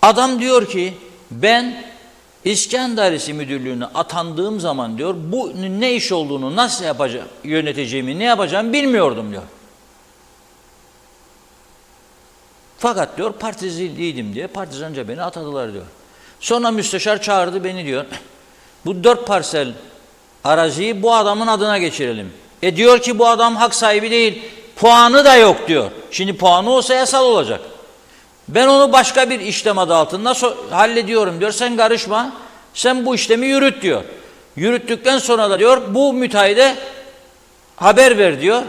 Adam diyor ki ben İskenderisi Müdürlüğü'ne atandığım zaman diyor bu ne iş olduğunu nasıl yapacağım, yöneteceğimi ne yapacağım bilmiyordum diyor. Fakat diyor partizliydim diye partizanca beni atadılar diyor. Sonra müsteşar çağırdı beni diyor. Bu 4 parsel araziyi bu adamın adına geçirelim. Diyor ki bu adam hak sahibi değil. Puanı da yok diyor. Şimdi puanı olsa yasal olacak. Ben onu başka bir işlem adı altında hallediyorum diyor. Sen karışma. Sen bu işlemi yürüt diyor. Yürüttükten sonra da diyor bu müteahhide haber ver diyor.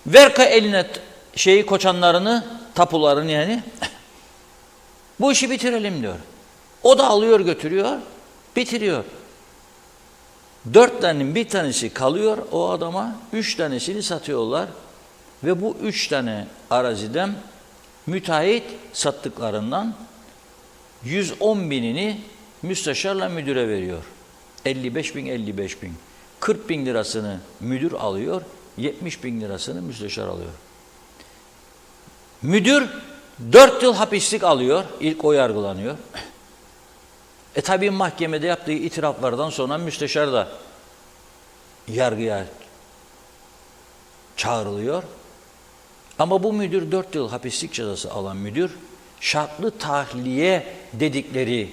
Ver eline koçanlarını, tapularını yani. Bu işi bitirelim diyor. O da alıyor götürüyor. Bitiriyor. 4 tanenin bir tanesi kalıyor o adama. 3 tanesini satıyorlar. Ve bu 3 tane araziden müteahhit sattıklarından 110.000'ini müsteşarla müdüre veriyor. 55.000. 40.000 lirasını müdür alıyor. 70.000 lirasını müsteşar alıyor. Müdür 4 yıl hapislik alıyor. İlk o yargılanıyor. Tabii mahkemede yaptığı itiraflardan sonra müsteşar da yargıya çağrılıyor. Ama bu müdür 4 yıl hapislik cezası alan müdür şartlı tahliye dedikleri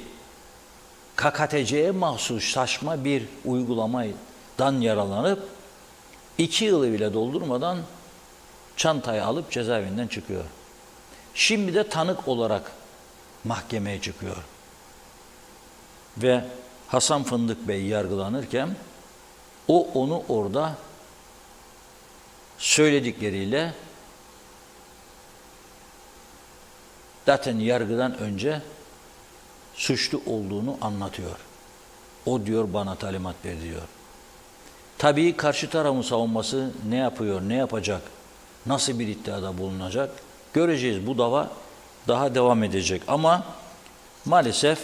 KKTC'ye mahsus saçma bir uygulamadan yaralanıp 2 yılı bile doldurmadan çantayı alıp cezaevinden çıkıyor. Şimdi de tanık olarak mahkemeye çıkıyor. Ve Hasan Fındık Bey yargılanırken onu orada söyledikleriyle zaten yargıdan önce suçlu olduğunu anlatıyor. O diyor bana talimat verdi diyor. Tabii karşı tarafın savunması ne yapıyor, ne yapacak, nasıl bir iddiada bulunacak göreceğiz. Bu dava daha devam edecek ama maalesef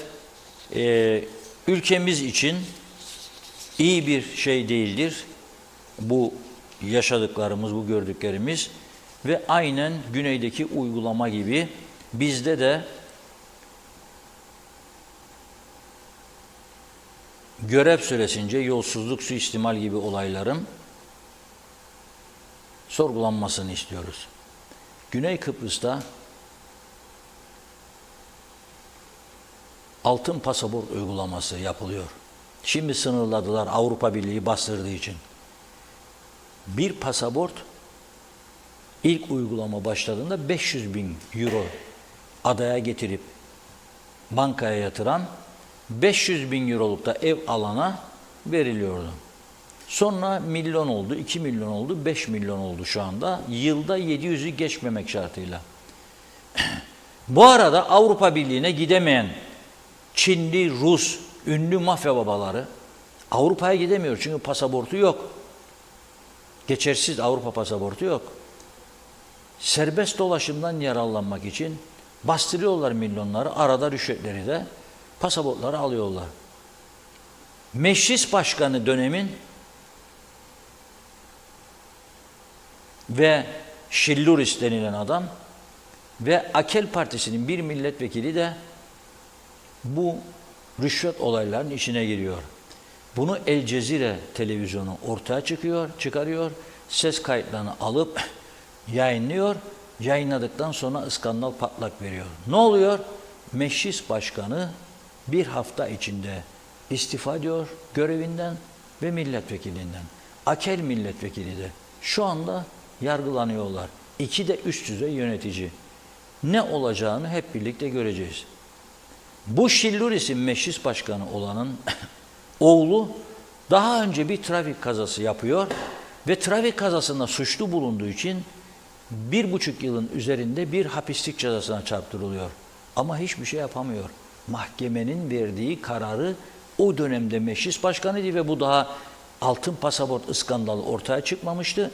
ülkemiz için iyi bir şey değildir. Bu yaşadıklarımız, bu gördüklerimiz Ve aynen güneydeki uygulama gibi bizde de görev süresince yolsuzluk, suistimal gibi olayların sorgulanmasını istiyoruz. Güney Kıbrıs'ta altın pasaport uygulaması yapılıyor. Şimdi sınırladılar Avrupa Birliği bastırdığı için. Bir pasaport ilk uygulama başladığında 500.000 euro adaya getirip bankaya yatıran 500.000 euroluk da ev alana veriliyordu. Sonra milyon oldu, 2 milyon oldu, 5 milyon oldu şu anda. Yılda 700'ü geçmemek şartıyla. Bu arada Avrupa Birliği'ne gidemeyen Çinli, Rus, ünlü mafya babaları Avrupa'ya gidemiyor çünkü pasaportu yok. Geçersiz Avrupa pasaportu yok. Serbest dolaşımdan yararlanmak için bastırıyorlar milyonları, arada rüşvetleri de pasaportları alıyorlar. Meclis Başkanı dönemin ve Şilluris denilen adam ve Akel Partisi'nin bir milletvekili de bu rüşvet olaylarının içine giriyor. Bunu El Cezire televizyonu ortaya çıkarıyor, ses kayıtlarını alıp yayınlıyor, yayınladıktan sonra iskandal patlak veriyor. Ne oluyor? Meclis Başkanı bir hafta içinde istifa ediyor görevinden ve milletvekilinden. Akel milletvekili de şu anda yargılanıyorlar. İki de üst düzey yönetici. Ne olacağını hep birlikte göreceğiz. Bu Şilluris'in meclis başkanı olanın oğlu daha önce bir trafik kazası yapıyor ve trafik kazasında suçlu bulunduğu için 1,5 yılın üzerinde bir hapislik cezasına çarptırılıyor. Ama hiçbir şey yapamıyor. Mahkemenin verdiği kararı o dönemde meclis başkanıydı ve bu daha altın pasaport iskandalı ortaya çıkmamıştı.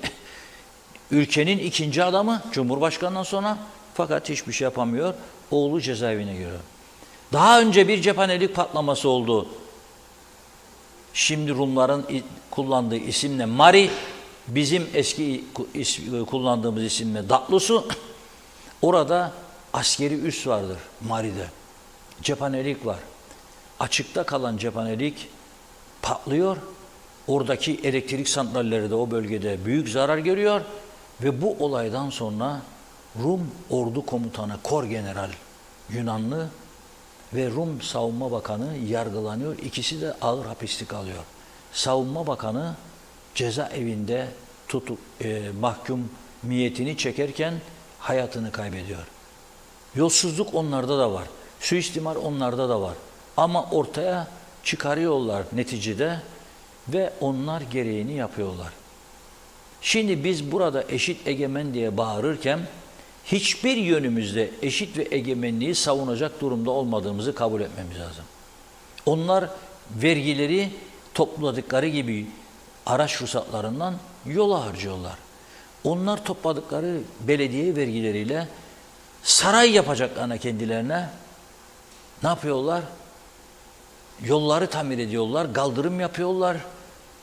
Ülkenin ikinci adamı Cumhurbaşkanı'ndan sonra, fakat hiçbir şey yapamıyor. Oğlu cezaevine giriyor. Daha önce bir cephanelik patlaması oldu. Şimdi Rumların kullandığı isimle Mari, bizim eski kullandığımız isimle Datlusu. Orada askeri üs vardır Mari'de. Cephanelik var. Açıkta kalan cephanelik patlıyor. Oradaki elektrik santralleri de o bölgede büyük zarar görüyor. Ve bu olaydan sonra Rum ordu komutanı Kor General Yunanlı ve Rum Savunma Bakanı yargılanıyor. İkisi de ağır hapislik alıyor. Savunma Bakanı cezaevinde mahkumiyetini çekerken hayatını kaybediyor. Yolsuzluk onlarda da var. Suistimal onlarda da var. Ama ortaya çıkarıyorlar neticede ve onlar gereğini yapıyorlar. Şimdi biz burada eşit egemen diye bağırırken hiçbir yönümüzde eşit ve egemenliği savunacak durumda olmadığımızı kabul etmemiz lazım. Onlar vergileri topladıkları gibi araç ruhsatlarından yola harcıyorlar. Onlar topladıkları belediye vergileriyle saray yapacaklarına kendilerine ne yapıyorlar? Yolları tamir ediyorlar, kaldırım yapıyorlar,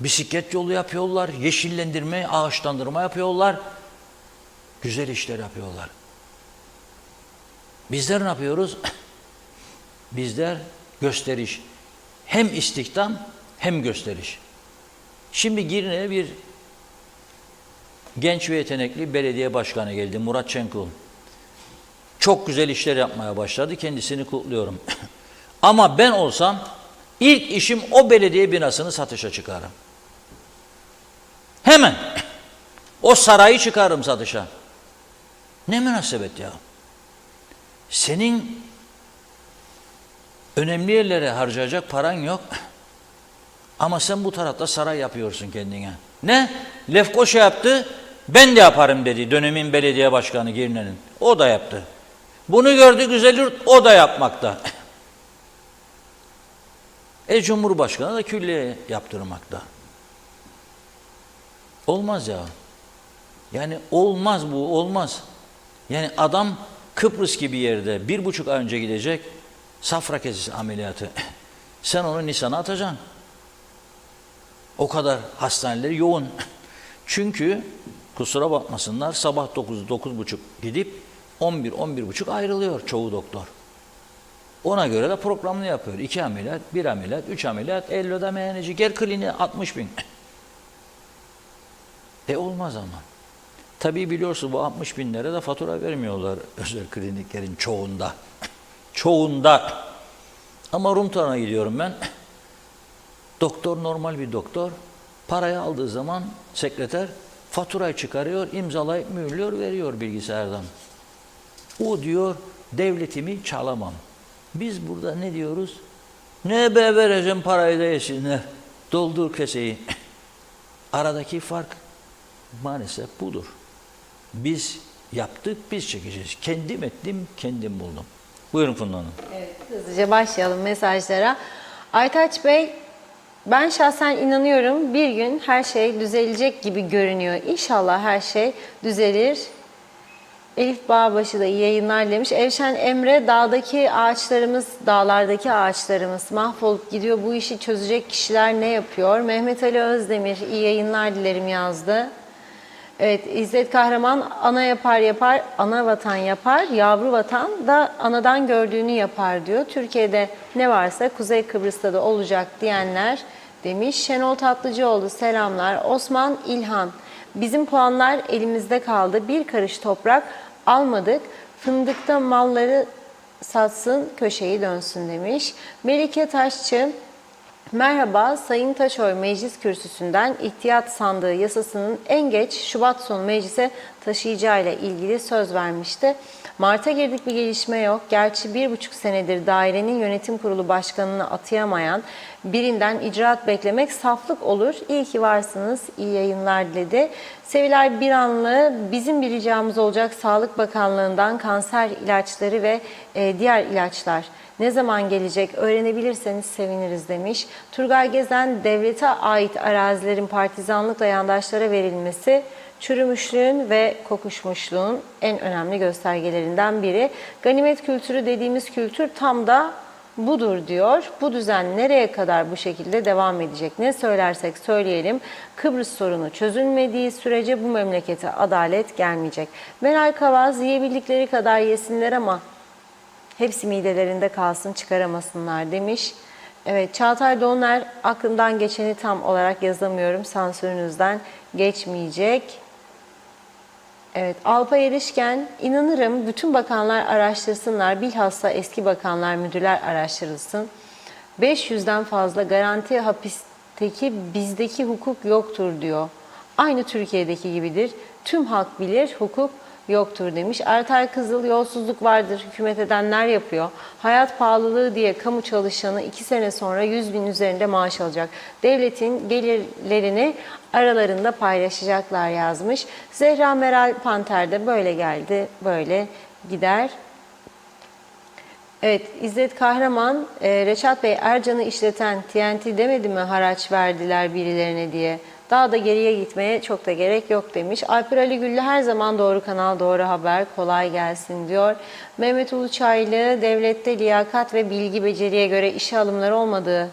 bisiklet yolu yapıyorlar, yeşillendirme, ağaçlandırma yapıyorlar. Güzel işler yapıyorlar. Bizler ne yapıyoruz? Bizler gösteriş. Hem istihdam hem gösteriş. Şimdi Girne'ye bir genç ve yetenekli belediye başkanı geldi, Murat Çenkul. Çok güzel işler yapmaya başladı, kendisini kutluyorum. Ama ben olsam ilk işim o belediye binasını satışa çıkarım. Hemen. O sarayı çıkarım satışa. Ne münasebet ya. Senin önemli yerlere harcayacak paran yok. Ama sen bu tarafta saray yapıyorsun kendine. Ne? Lefkoşa yaptı, ben de yaparım dedi dönemin belediye başkanı Girne'nin. O da yaptı. Bunu gördü Güzelyurt, o da yapmakta. Cumhurbaşkanı da külliye yaptırmakta. Olmaz ya. Yani olmaz bu, olmaz. Yani adam Kıbrıs gibi yerde 1,5 ay önce gidecek safra kesesi ameliyatı. Sen onu Nisan'a atacaksın. O kadar hastaneleri yoğun. Çünkü kusura bakmasınlar, sabah 9, 9.30 gidip 11, 11.30 ayrılıyor çoğu doktor. Ona göre de programını yapıyor. 2 ameliyat, 1 ameliyat, 3 ameliyat, 50 ödemeyenici, gel kliniğe 60.000. Olmaz ama. Tabii biliyorsun bu 60.000'lere de fatura vermiyorlar özel kliniklerin çoğunda. Çoğunda. Ama Rumtan'a gidiyorum ben. Doktor normal bir doktor. Parayı aldığı zaman sekreter faturayı çıkarıyor, imzalayıp mühürlüyor, veriyor bilgisayardan. O diyor devletimi çalamam. Biz burada ne diyoruz? Ne be vereceğim parayı da yesinler. Doldur keseyi. Aradaki fark maalesef budur. Biz yaptık, biz çekeceğiz. Kendim ettim, kendim buldum. Buyurun Funda Hanım. Evet, hızlıca başlayalım mesajlara. Aytaç Bey, ben şahsen inanıyorum bir gün her şey düzelecek gibi görünüyor. İnşallah her şey düzelir. Elif Bağbaşı da iyi yayınlar demiş. Evşen Emre, dağlardaki ağaçlarımız mahvolup gidiyor. Bu işi çözecek kişiler ne yapıyor? Mehmet Ali Özdemir, iyi yayınlar dilerim yazdı. Evet, İzzet Kahraman, ana yapar, ana vatan yapar, yavru vatan da anadan gördüğünü yapar diyor. Türkiye'de ne varsa Kuzey Kıbrıs'ta da olacak diyenler demiş. Şenol Tatlıcıoğlu, selamlar. Osman İlhan, bizim puanlar elimizde kaldı. Bir karış toprak almadık. Fındıkta malları satsın, köşeyi dönsün demiş. Melike Taşçı, merhaba, Sayın Taşoy meclis kürsüsünden ihtiyat sandığı yasasının en geç Şubat sonu meclise taşıyacağıyla ilgili söz vermişti. Mart'a girdik, bir gelişme yok. Gerçi 1,5 senedir dairenin yönetim kurulu başkanını atayamayan birinden icraat beklemek saflık olur. İyi ki varsınız, iyi yayınlar diledi. Sevilay Biranlı, bizim bir ricamız olacak, Sağlık Bakanlığı'ndan kanser ilaçları ve diğer ilaçlar ne zaman gelecek öğrenebilirseniz seviniriz demiş. Turgay Gezen, devlete ait arazilerin partizanlıkla yandaşlara verilmesi çürümüşlüğün ve kokuşmuşluğun en önemli göstergelerinden biri. Ganimet kültürü dediğimiz kültür tam da budur diyor. Bu düzen nereye kadar bu şekilde devam edecek? Ne söylersek söyleyelim, Kıbrıs sorunu çözülmediği sürece bu memlekete adalet gelmeyecek. Meral Kavaz, yiyebildikleri kadar yesinler ama hepsi midelerinde kalsın, çıkaramasınlar demiş. Evet, Çağatay Doğaner, aklımdan geçeni tam olarak yazamıyorum, sansürünüzden geçmeyecek. Evet, Alpay Erişken, inanırım bütün bakanlar araştırsınlar, bilhassa eski bakanlar, müdürler araştırılsın. 500'den fazla garanti hapisteki bizdeki hukuk yoktur diyor. Aynı Türkiye'deki gibidir. Tüm halk bilir, hukuk yoktur demiş. Ertay Kızıl, yolsuzluk vardır, hükümet edenler yapıyor. Hayat pahalılığı diye kamu çalışanı 2 sene sonra 100.000 üzerinde maaş alacak. Devletin gelirlerini aralarında paylaşacaklar yazmış. Zehra Meral Panter de böyle geldi, böyle gider. Evet, İzzet Kahraman, Reşat Bey, Ercan'ı işleten TNT demedi mi haraç verdiler birilerine diye. Daha da geriye gitmeye çok da gerek yok demiş. Alper Ali Güllü, her zaman doğru kanal, doğru haber, kolay gelsin diyor. Mehmet Uluçaylı, devlette liyakat ve bilgi beceriye göre işe alımları olmadığı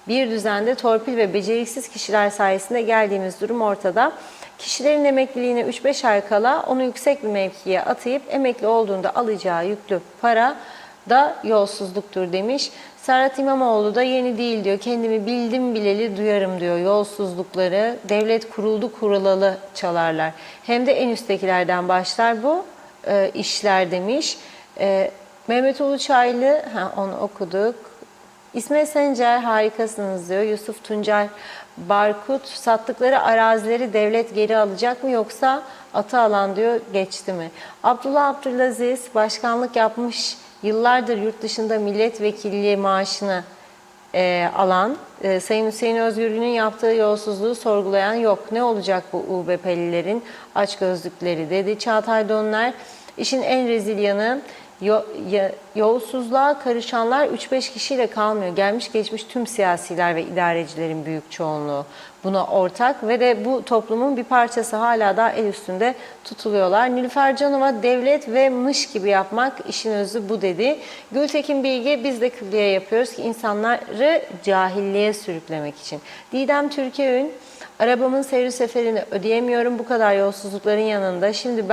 bir düzende torpil ve beceriksiz kişiler sayesinde geldiğimiz durum ortada. Kişilerin emekliliğine 3-5 ay kala onu yüksek bir mevkiye atayıp emekli olduğunda alacağı yüklü para da yolsuzluktur demiş. Serhat İmamoğlu da yeni değil diyor. Kendimi bildim bileli duyarım diyor. Yolsuzlukları devlet kuruldu kurulalı çalarlar. Hem de en üsttekilerden başlar bu işler demiş. Mehmet Uluçaylı, onu okuduk. İsmet Sencer, harikasınız diyor. Yusuf Tuncer Barkut, sattıkları arazileri devlet geri alacak mı yoksa atı alan diyor, geçti mi? Abdullah Abdülaziz, başkanlık yapmış, yıllardır yurt dışında milletvekilliği maaşını alan, Sayın Hüseyin Özgürlü'nün yaptığı yolsuzluğu sorgulayan yok. Ne olacak bu UBP'lilerin açgözlükleri dedi. Çağatay Donlar, işin en rezil yanı yolsuzluğa karışanlar 3-5 kişiyle kalmıyor. Gelmiş geçmiş tüm siyasiler ve idarecilerin büyük çoğunluğu buna ortak ve de bu toplumun bir parçası, hala da el üstünde tutuluyorlar. Nilüfer Canova, devlet ve mış gibi yapmak işin özü bu dedi. Gültekin Bilge, biz de külliye yapıyoruz ki insanları cahilliğe sürüklemek için. Didem Türkeün, arabamın seyir seferini ödeyemiyorum bu kadar yolsuzlukların yanında. Şimdi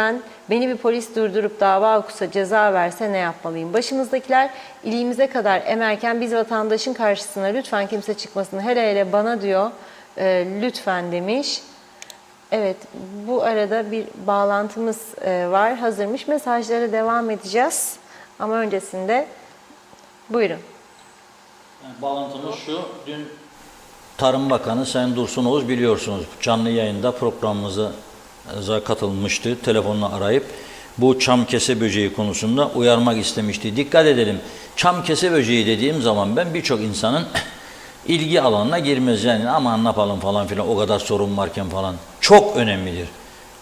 beni bir polis durdurup dava okusa, ceza verse ne yapmalıyım? Başımızdakiler iliğimize kadar emerken biz vatandaşın karşısına lütfen kimse çıkmasın, hele hele bana diyor, lütfen demiş. Evet, bu arada bir bağlantımız var, hazırmış. Mesajlara devam edeceğiz ama öncesinde buyurun. Bağlantımız şu, dün Tarım Bakanı Sayın Dursun Oğuz, biliyorsunuz, canlı yayında programımıza katılmıştı. Telefonla arayıp bu çamkese böceği konusunda uyarmak istemişti. Dikkat edelim, çamkese böceği dediğim zaman ben birçok insanın ilgi alanına girmez. Yani aman ne yapalım falan filan, o kadar sorun varken falan. Çok önemlidir.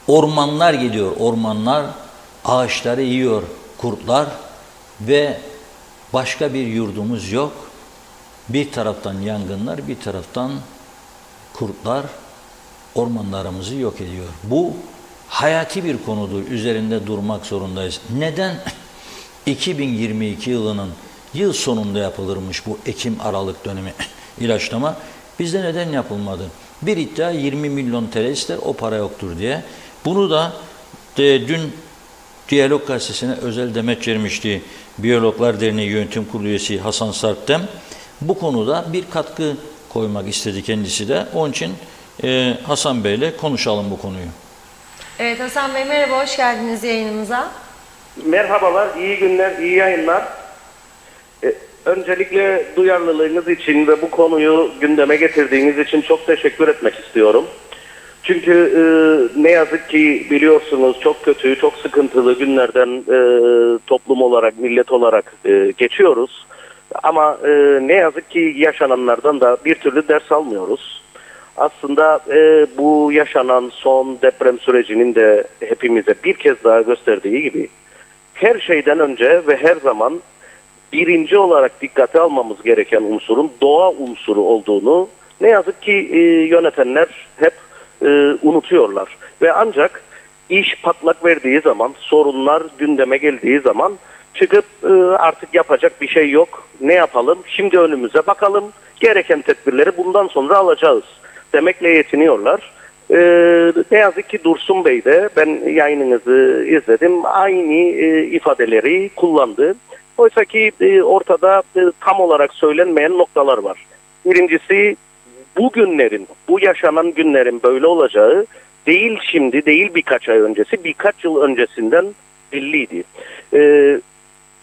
Ormanlar gidiyor, ormanlar ağaçları yiyor kurtlar ve başka bir yurdumuz yok. Bir taraftan yangınlar, bir taraftan kurtlar ormanlarımızı yok ediyor. Bu hayati bir konudur. Üzerinde durmak zorundayız. Neden 2022 yılının yıl sonunda yapılırmış bu Ekim-Aralık dönemi ilaçlama? Bizde neden yapılmadı? Bir iddia 20 milyon TL ister, o para yoktur diye. Bunu da dün Diyalog Gazetesi'ne özel demeç vermişti. Biyologlar Derneği Yönetim Kurulu üyesi Hasan Sarp'tem. Bu konuda bir katkı koymak istedi kendisi de. Onun için Hasan Bey'le konuşalım bu konuyu. Evet Hasan Bey, merhaba, hoş geldiniz yayınımıza. Merhabalar, iyi günler, iyi yayınlar. Öncelikle duyarlılığınız için ve bu konuyu gündeme getirdiğiniz için çok teşekkür etmek istiyorum. Çünkü ne yazık ki biliyorsunuz çok kötü, çok sıkıntılı günlerden toplum olarak, millet olarak geçiyoruz. Ama ne yazık ki yaşananlardan da bir türlü ders almıyoruz. Aslında bu yaşanan son deprem sürecinin de hepimize bir kez daha gösterdiği gibi her şeyden önce ve her zaman birinci olarak dikkate almamız gereken unsurun doğa unsuru olduğunu ne yazık ki yönetenler hep unutuyorlar. Ve ancak iş patlak verdiği zaman, sorunlar gündeme geldiği zaman çıkıp artık yapacak bir şey yok, ne yapalım, şimdi önümüze bakalım, gereken tedbirleri bundan sonra alacağız demekle yetiniyorlar. Ne yazık ki Dursun Bey de, ben yayınınızı izledim, aynı ifadeleri kullandı. Oysa ki ortada tam olarak söylenmeyen noktalar var. Birincisi, bu günlerin, bu yaşanan günlerin böyle olacağı değil şimdi, değil birkaç ay öncesi, birkaç yıl öncesinden belliydi.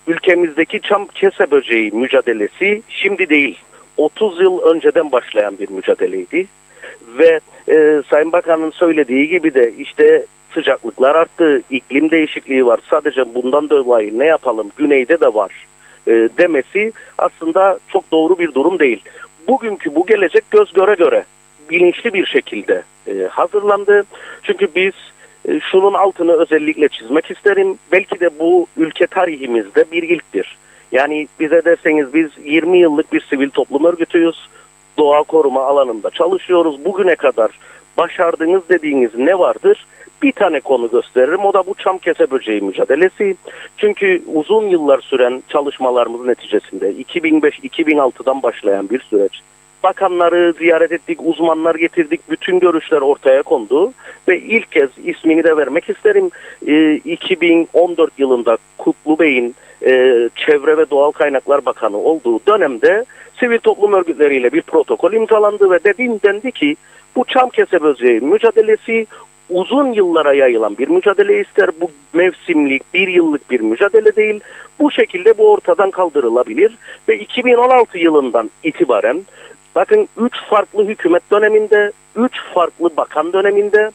Ülkemizdeki çamkese böceği mücadelesi şimdi değil, 30 yıl önceden başlayan bir mücadeleydi. Ve Sayın Bakan'ın söylediği gibi de işte sıcaklıklar arttı, iklim değişikliği var, sadece bundan dolayı ne yapalım, güneyde de var demesi aslında çok doğru bir durum değil. Bugünkü bu gelecek göz göre göre bilinçli bir şekilde hazırlandı. Çünkü biz şunun altını özellikle çizmek isterim. Belki de bu ülke tarihimizde bir ilktir. Yani bize derseniz biz 20 yıllık bir sivil toplum örgütüyüz. Doğa koruma alanında çalışıyoruz. Bugüne kadar başardığınız dediğiniz ne vardır? Bir tane konu gösteririm. O da bu çamkese böceği mücadelesi. Çünkü uzun yıllar süren çalışmalarımız neticesinde 2005-2006'dan başlayan bir süreç. Bakanları ziyaret ettik, uzmanlar getirdik, bütün görüşler ortaya kondu ve ilk kez ismini de vermek isterim. 2014 yılında Kutlu Bey'in Çevre ve Doğal Kaynaklar Bakanı olduğu dönemde sivil toplum örgütleriyle bir protokol imzalandı ve dendi ki bu çamkese böceği mücadelesi uzun yıllara yayılan bir mücadele ister. Bu mevsimlik, bir yıllık bir mücadele değil. Bu şekilde bu ortadan kaldırılabilir ve 2016 yılından itibaren bakın 3 farklı hükümet döneminde, 3 farklı bakan döneminde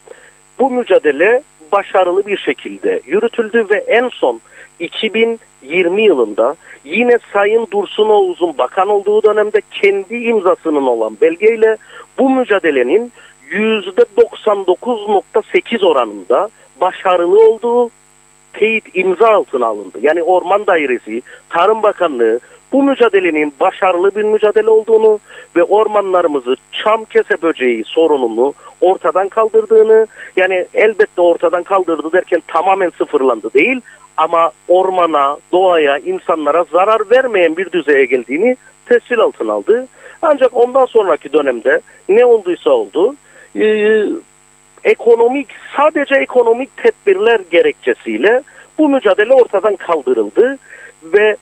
bu mücadele başarılı bir şekilde yürütüldü ve en son 2020 yılında yine Sayın Dursun Oğuz'un bakan olduğu dönemde kendi imzasının olan belgeyle bu mücadelenin %99.8 oranında başarılı olduğu teyit imza altına alındı. Yani Orman Dairesi, Tarım Bakanlığı bu mücadelenin başarılı bir mücadele olduğunu ve ormanlarımızı çam kese böceği sorununu ortadan kaldırdığını, yani elbette ortadan kaldırdı derken tamamen sıfırlandı değil ama ormana, doğaya, insanlara zarar vermeyen bir düzeye geldiğini tescil altına aldı. Ancak ondan sonraki dönemde ne olduysa oldu, sadece ekonomik tedbirler gerekçesiyle bu mücadele ortadan kaldırıldı ve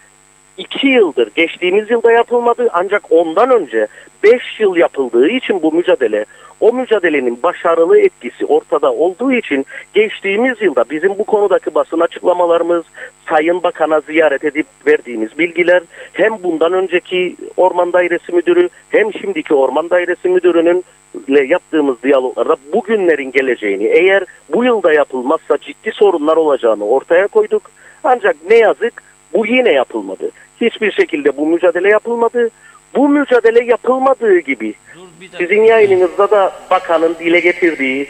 2 yıldır, geçtiğimiz yılda yapılmadı ancak ondan önce 5 yıl yapıldığı için bu mücadele, o mücadelenin başarılı etkisi ortada olduğu için geçtiğimiz yılda bizim bu konudaki basın açıklamalarımız, Sayın Bakan'a ziyaret edip verdiğimiz bilgiler, hem bundan önceki Orman Dairesi Müdürü hem şimdiki Orman Dairesi Müdürü'nün yaptığımız diyaloglarda bugünlerin geleceğini, eğer bu yılda yapılmazsa ciddi sorunlar olacağını ortaya koyduk. Ancak ne yazık bu yine yapılmadı. Hiçbir şekilde bu mücadele yapılmadı. Bu mücadele yapılmadığı gibi sizin yayınınızda da bakanın dile getirdiği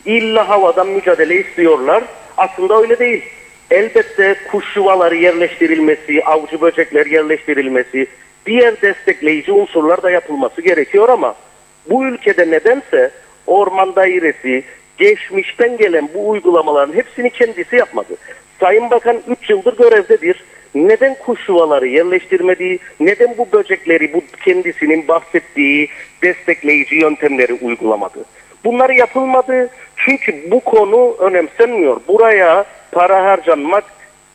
illa havadan mücadele istiyorlar. Aslında öyle değil. Elbette kuş yuvaları yerleştirilmesi, avcı böcekler yerleştirilmesi, diğer destekleyici unsurlar da yapılması gerekiyor ama bu ülkede nedense Orman Dairesi geçmişten gelen bu uygulamaların hepsini kendisi yapmadı. Sayın Bakan 3 yıldır görevdedir. Neden kuş yuvaları yerleştirmediği, neden bu böcekleri, bu kendisinin bahsettiği destekleyici yöntemleri uygulamadı? Bunları yapılmadı çünkü bu konu önemsenmiyor. Buraya para harcanmak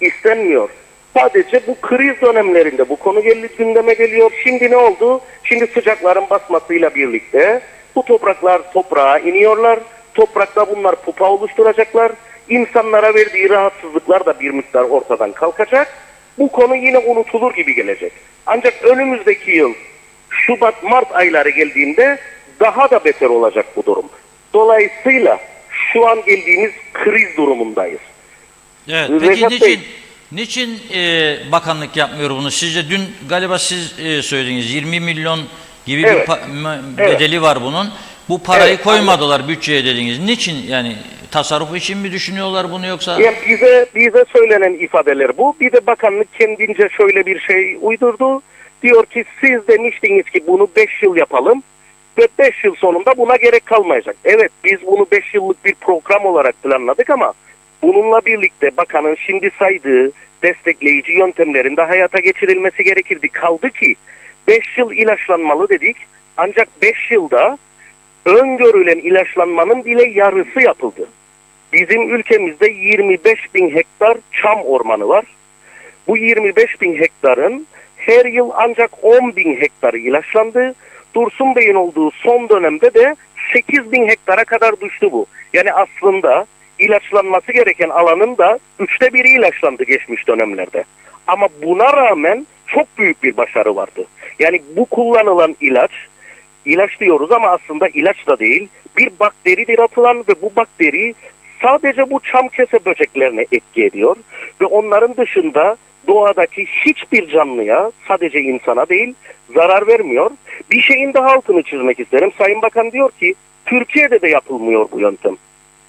istenmiyor. Sadece bu kriz dönemlerinde bu konu gündeme geliyor. Şimdi ne oldu? Şimdi sıcakların basmasıyla birlikte bu topraklar toprağa iniyorlar. Toprakta bunlar pupa oluşturacaklar. İnsanlara verdiği rahatsızlıklar da bir miktar ortadan kalkacak. Bu konu yine unutulur gibi gelecek. Ancak önümüzdeki yıl Şubat-Mart ayları geldiğinde daha da beter olacak bu durum. Dolayısıyla şu an geldiğimiz kriz durumundayız. Evet, peki Reşat Bey, niçin bakanlık yapmıyor bunu? Sizce dün galiba siz söylediniz 20 milyon gibi Evet. bir bedeli var bunun. Bu parayı Evet, koymadılar bütçeye dediniz. Niçin, yani tasarruf için mi düşünüyorlar bunu yoksa? yani bize söylenen ifadeler bu. Bir de bakanlık kendince şöyle bir şey uydurdu. Diyor ki siz demiştiniz ki bunu 5 yıl yapalım ve 5 yıl sonunda buna gerek kalmayacak. Evet, biz bunu 5 yıllık bir program olarak planladık ama bununla birlikte bakanın şimdi saydığı destekleyici yöntemlerin de hayata geçirilmesi gerekirdi. Kaldı ki 5 yıl ilaçlanmalı dedik ancak 5 yılda öngörülen ilaçlanmanın bile yarısı yapıldı. Bizim ülkemizde 25 bin hektar çam ormanı var. Bu 25 bin hektarın her yıl ancak 10 bin hektarı ilaçlandı. Dursun Bey'in olduğu son dönemde de 8 bin hektara kadar düştü bu. Yani aslında ilaçlanması gereken alanın da 1/3 ilaçlandı geçmiş dönemlerde. Ama buna rağmen çok büyük bir başarı vardı. Yani bu kullanılan ilaç diyoruz ama aslında ilaç da değil, bir bakteridir atılan ve bu bakteri sadece bu çam kese böceklerine etki ediyor ve onların dışında doğadaki hiçbir canlıya, sadece insana değil, zarar vermiyor. Bir şeyin daha altını çizmek isterim. Sayın Bakan diyor ki Türkiye'de de yapılmıyor bu yöntem.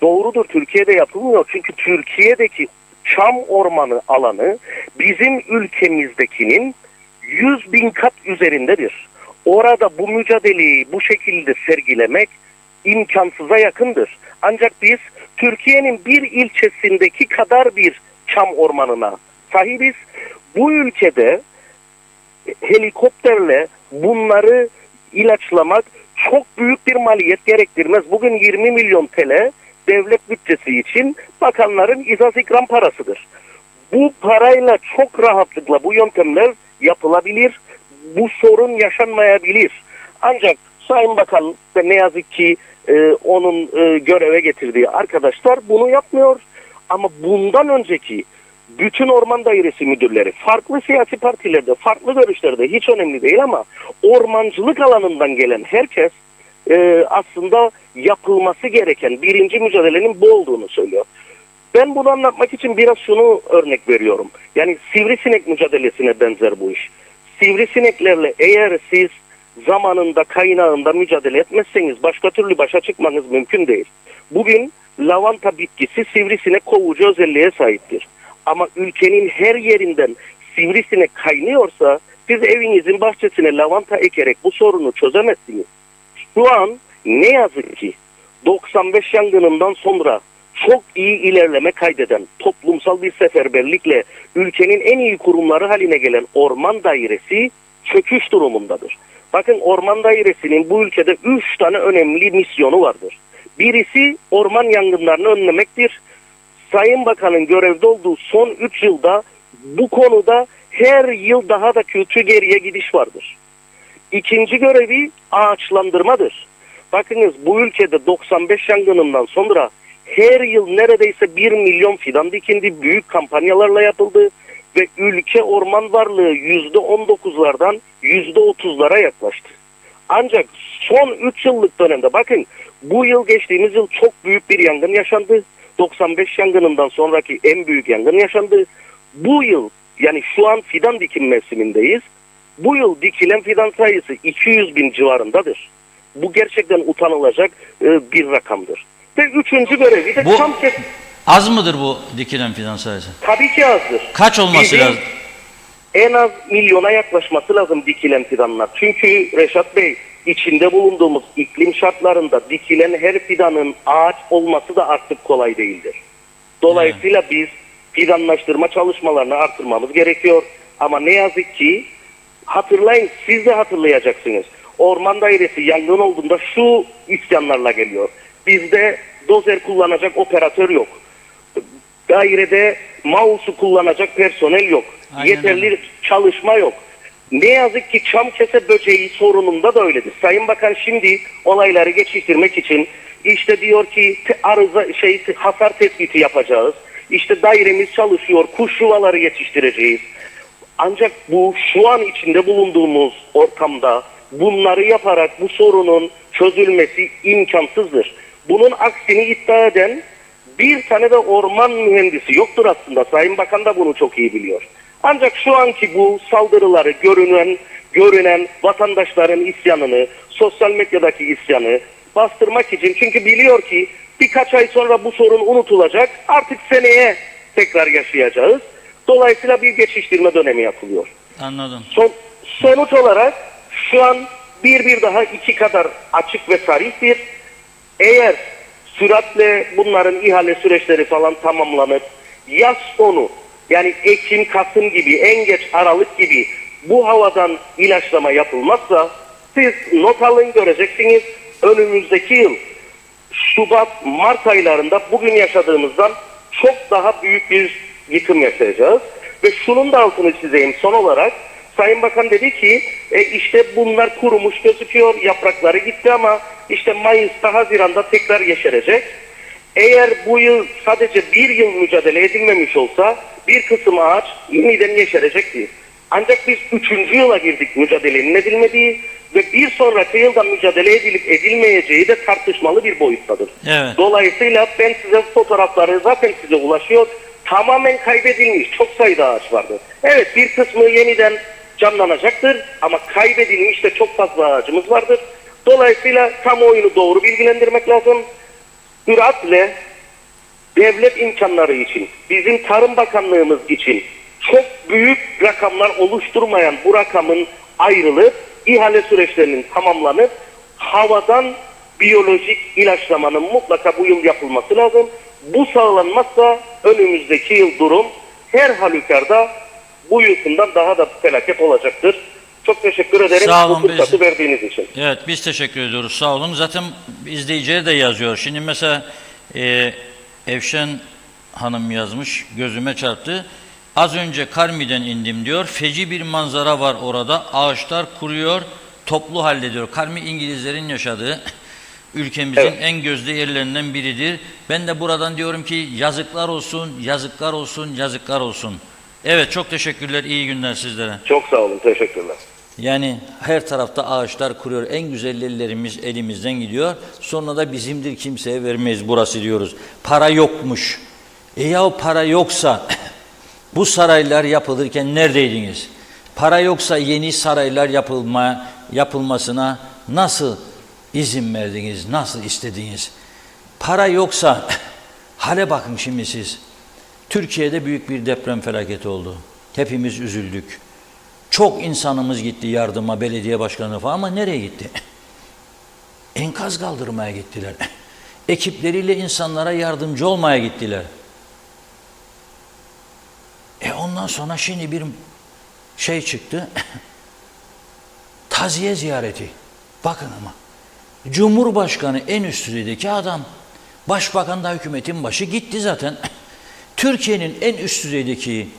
Doğrudur, Türkiye'de yapılmıyor çünkü Türkiye'deki çam ormanı alanı bizim ülkemizdekinin 100 bin kat üzerindedir. Orada bu mücadeleyi bu şekilde sergilemek imkansıza yakındır. Ancak biz Türkiye'nin bir ilçesindeki kadar bir çam ormanına sahibiz. Bu ülkede helikopterle bunları ilaçlamak çok büyük bir maliyet gerektirmez. Bugün 20 milyon TL devlet bütçesi için bakanların izaz ikram parasıdır. Bu parayla çok rahatlıkla bu yöntemler yapılabilir. Bu sorun yaşanmayabilir. Ancak Sayın Bakan ve ne yazık ki onun göreve getirdiği arkadaşlar bunu yapmıyor. Ama bundan önceki bütün Orman Dairesi müdürleri, farklı siyasi partilerde, farklı görüşlerde hiç önemli değil ama ormancılık alanından gelen herkes aslında yapılması gereken birinci mücadelenin bu olduğunu söylüyor. Ben bunu anlatmak için biraz şunu örnek veriyorum. Yani sivrisinek mücadelesine benzer bu iş. Sivrisineklerle eğer siz zamanında, kaynağında mücadele etmezseniz başka türlü başa çıkmanız mümkün değil. Bugün lavanta bitkisi sivrisinek kovucu özelliğe sahiptir. Ama ülkenin her yerinden sivrisinek kaynıyorsa siz evinizin bahçesine lavanta ekerek bu sorunu çözemezsiniz. Şu an ne yazık ki 95 yangınından sonra çok iyi ilerleme kaydeden, toplumsal bir seferberlikle ülkenin en iyi kurumları haline gelen Orman Dairesi çöküş durumundadır. Bakın, Orman Dairesi'nin bu ülkede 3 tane önemli misyonu vardır. Birisi orman yangınlarını önlemektir. Sayın Bakan'ın görevde olduğu son 3 yılda bu konuda her yıl daha da kötü geriye gidiş vardır. İkinci görevi ağaçlandırmadır. Bakınız, bu ülkede 95 yangınından sonra her yıl neredeyse 1 milyon fidan dikildi, büyük kampanyalarla yapıldı ve ülke orman varlığı %19'lardan %30'lara yaklaştı. Ancak son 3 yıllık dönemde, bakın, bu yıl, geçtiğimiz yıl çok büyük bir yangın yaşandı. 95 yangınından sonraki en büyük yangın yaşandı. Bu yıl, yani şu an fidan dikim mevsimindeyiz. Bu yıl dikilen fidan sayısı 200 bin civarındadır. Bu gerçekten utanılacak bir rakamdır. Ve üçüncü görevi de çam kesim. Az mıdır bu dikilen fidan sayısı? Tabii ki azdır. Kaç olması lazım? En az milyona yaklaşması lazım dikilen fidanlar. Çünkü Reşat Bey, içinde bulunduğumuz iklim şartlarında dikilen her fidanın ağaç olması da artık kolay değildir. Dolayısıyla biz fidanlaştırma çalışmalarını artırmamız gerekiyor. Ama ne yazık ki, hatırlayın, siz de hatırlayacaksınız. Orman Dairesi yangın olduğunda şu isyanlarla geliyor. Bizde dozer kullanacak operatör yok. Dairede mouse'u kullanacak personel yok. Aynen Yeterli öyle. çalışma yok. Ne yazık ki çam kese böceği sorununda da öyledir. Sayın Bakan şimdi olayları geçiştirmek için işte diyor ki hasar tespiti yapacağız. İşte dairemiz çalışıyor, kuş yuvaları yetiştireceğiz. Ancak bu şu an içinde bulunduğumuz ortamda bunları yaparak bu sorunun çözülmesi imkansızdır. Bunun aksini iddia eden bir tane de orman mühendisi yoktur aslında. Sayın Bakan da bunu çok iyi biliyor. Ancak şu anki bu saldırıları görünen vatandaşların isyanını, sosyal medyadaki isyanı bastırmak için, çünkü biliyor ki birkaç ay sonra bu sorun unutulacak, artık seneye tekrar yaşayacağız. Dolayısıyla bir geçiştirme dönemi yapılıyor. Anladım. Sonuç olarak şu an bir daha iki kadar açık ve sarihtir. Eğer süratle bunların ihale süreçleri falan tamamlanıp yaz sonu, yani Ekim, Kasım gibi, en geç Aralık gibi bu havadan ilaçlama yapılmazsa, siz not alın, göreceksiniz, önümüzdeki yıl Şubat, Mart aylarında bugün yaşadığımızdan çok daha büyük bir yıkım yaşayacağız. Ve şunun da altını çizeyim son olarak. Sayın Bakan dedi ki işte bunlar kurumuş gözüküyor, yaprakları gitti ama işte Mayıs'ta, Haziran'da tekrar yeşerecek. Eğer bu yıl sadece bir yıl mücadele edilmemiş olsa bir kısım ağaç yeniden yeşerecekti. Ancak biz 3. yıla girdik mücadelenin edilmediği ve bir sonraki yılda mücadele edilip edilmeyeceği de tartışmalı bir boyuttadır. Evet. Dolayısıyla ben size fotoğrafları zaten size ulaşıyor. Tamamen kaybedilmiş çok sayıda ağaç vardır. Evet, bir kısmı yeniden canlanacaktır ama kaybedilmiş de çok fazla ağacımız vardır. Dolayısıyla kamuoyunu doğru bilgilendirmek lazım. Süratle devlet imkanları için, bizim Tarım Bakanlığımız için çok büyük rakamlar oluşturmayan bu rakamın ayrılıp ihale süreçlerinin tamamlanıp havadan biyolojik ilaçlamanın mutlaka bu yıl yapılması lazım. Bu sağlanmazsa önümüzdeki yıl durum her halükarda bu yılından daha da felaket olacaktır. Çok teşekkür ederim Sağ olun, bu fırsatı verdiğiniz için. Evet, biz teşekkür ediyoruz. Sağ olun. Zaten izleyiciye de yazıyor. Şimdi mesela Evşen Hanım yazmış, gözüme çarptı. Az önce Karmi'den indim diyor. Feci bir manzara var orada. Ağaçlar kuruyor, toplu hallediyor. Karmi İngilizlerin yaşadığı ülkemizin en gözde yerlerinden biridir. Ben de buradan diyorum ki yazıklar olsun, yazıklar olsun, yazıklar olsun. Evet, çok teşekkürler, iyi günler sizlere. Çok sağ olun, teşekkürler. Yani her tarafta ağaçlar kuruyor, en güzel ellerimiz elimizden gidiyor. Sonra da bizimdir, kimseye vermeyiz burası diyoruz. Para yokmuş. Yahu para yoksa bu saraylar yapılırken neredeydiniz? Para yoksa yeni saraylar yapılmasına nasıl izin verdiniz, nasıl istediniz? Para yoksa, hale bakın şimdi siz. Türkiye'de büyük bir deprem felaketi oldu. Hepimiz üzüldük. Çok insanımız gitti yardıma, belediye başkanı falan, ama nereye gitti? Enkaz kaldırmaya gittiler. Ekipleriyle insanlara yardımcı olmaya gittiler. Ondan sonra şimdi bir şey çıktı. Taziye ziyareti. Bakın ama. Cumhurbaşkanı en üst düzeydeki adam. Başbakan da hükümetin başı, gitti zaten. Türkiye'nin en üst düzeydeki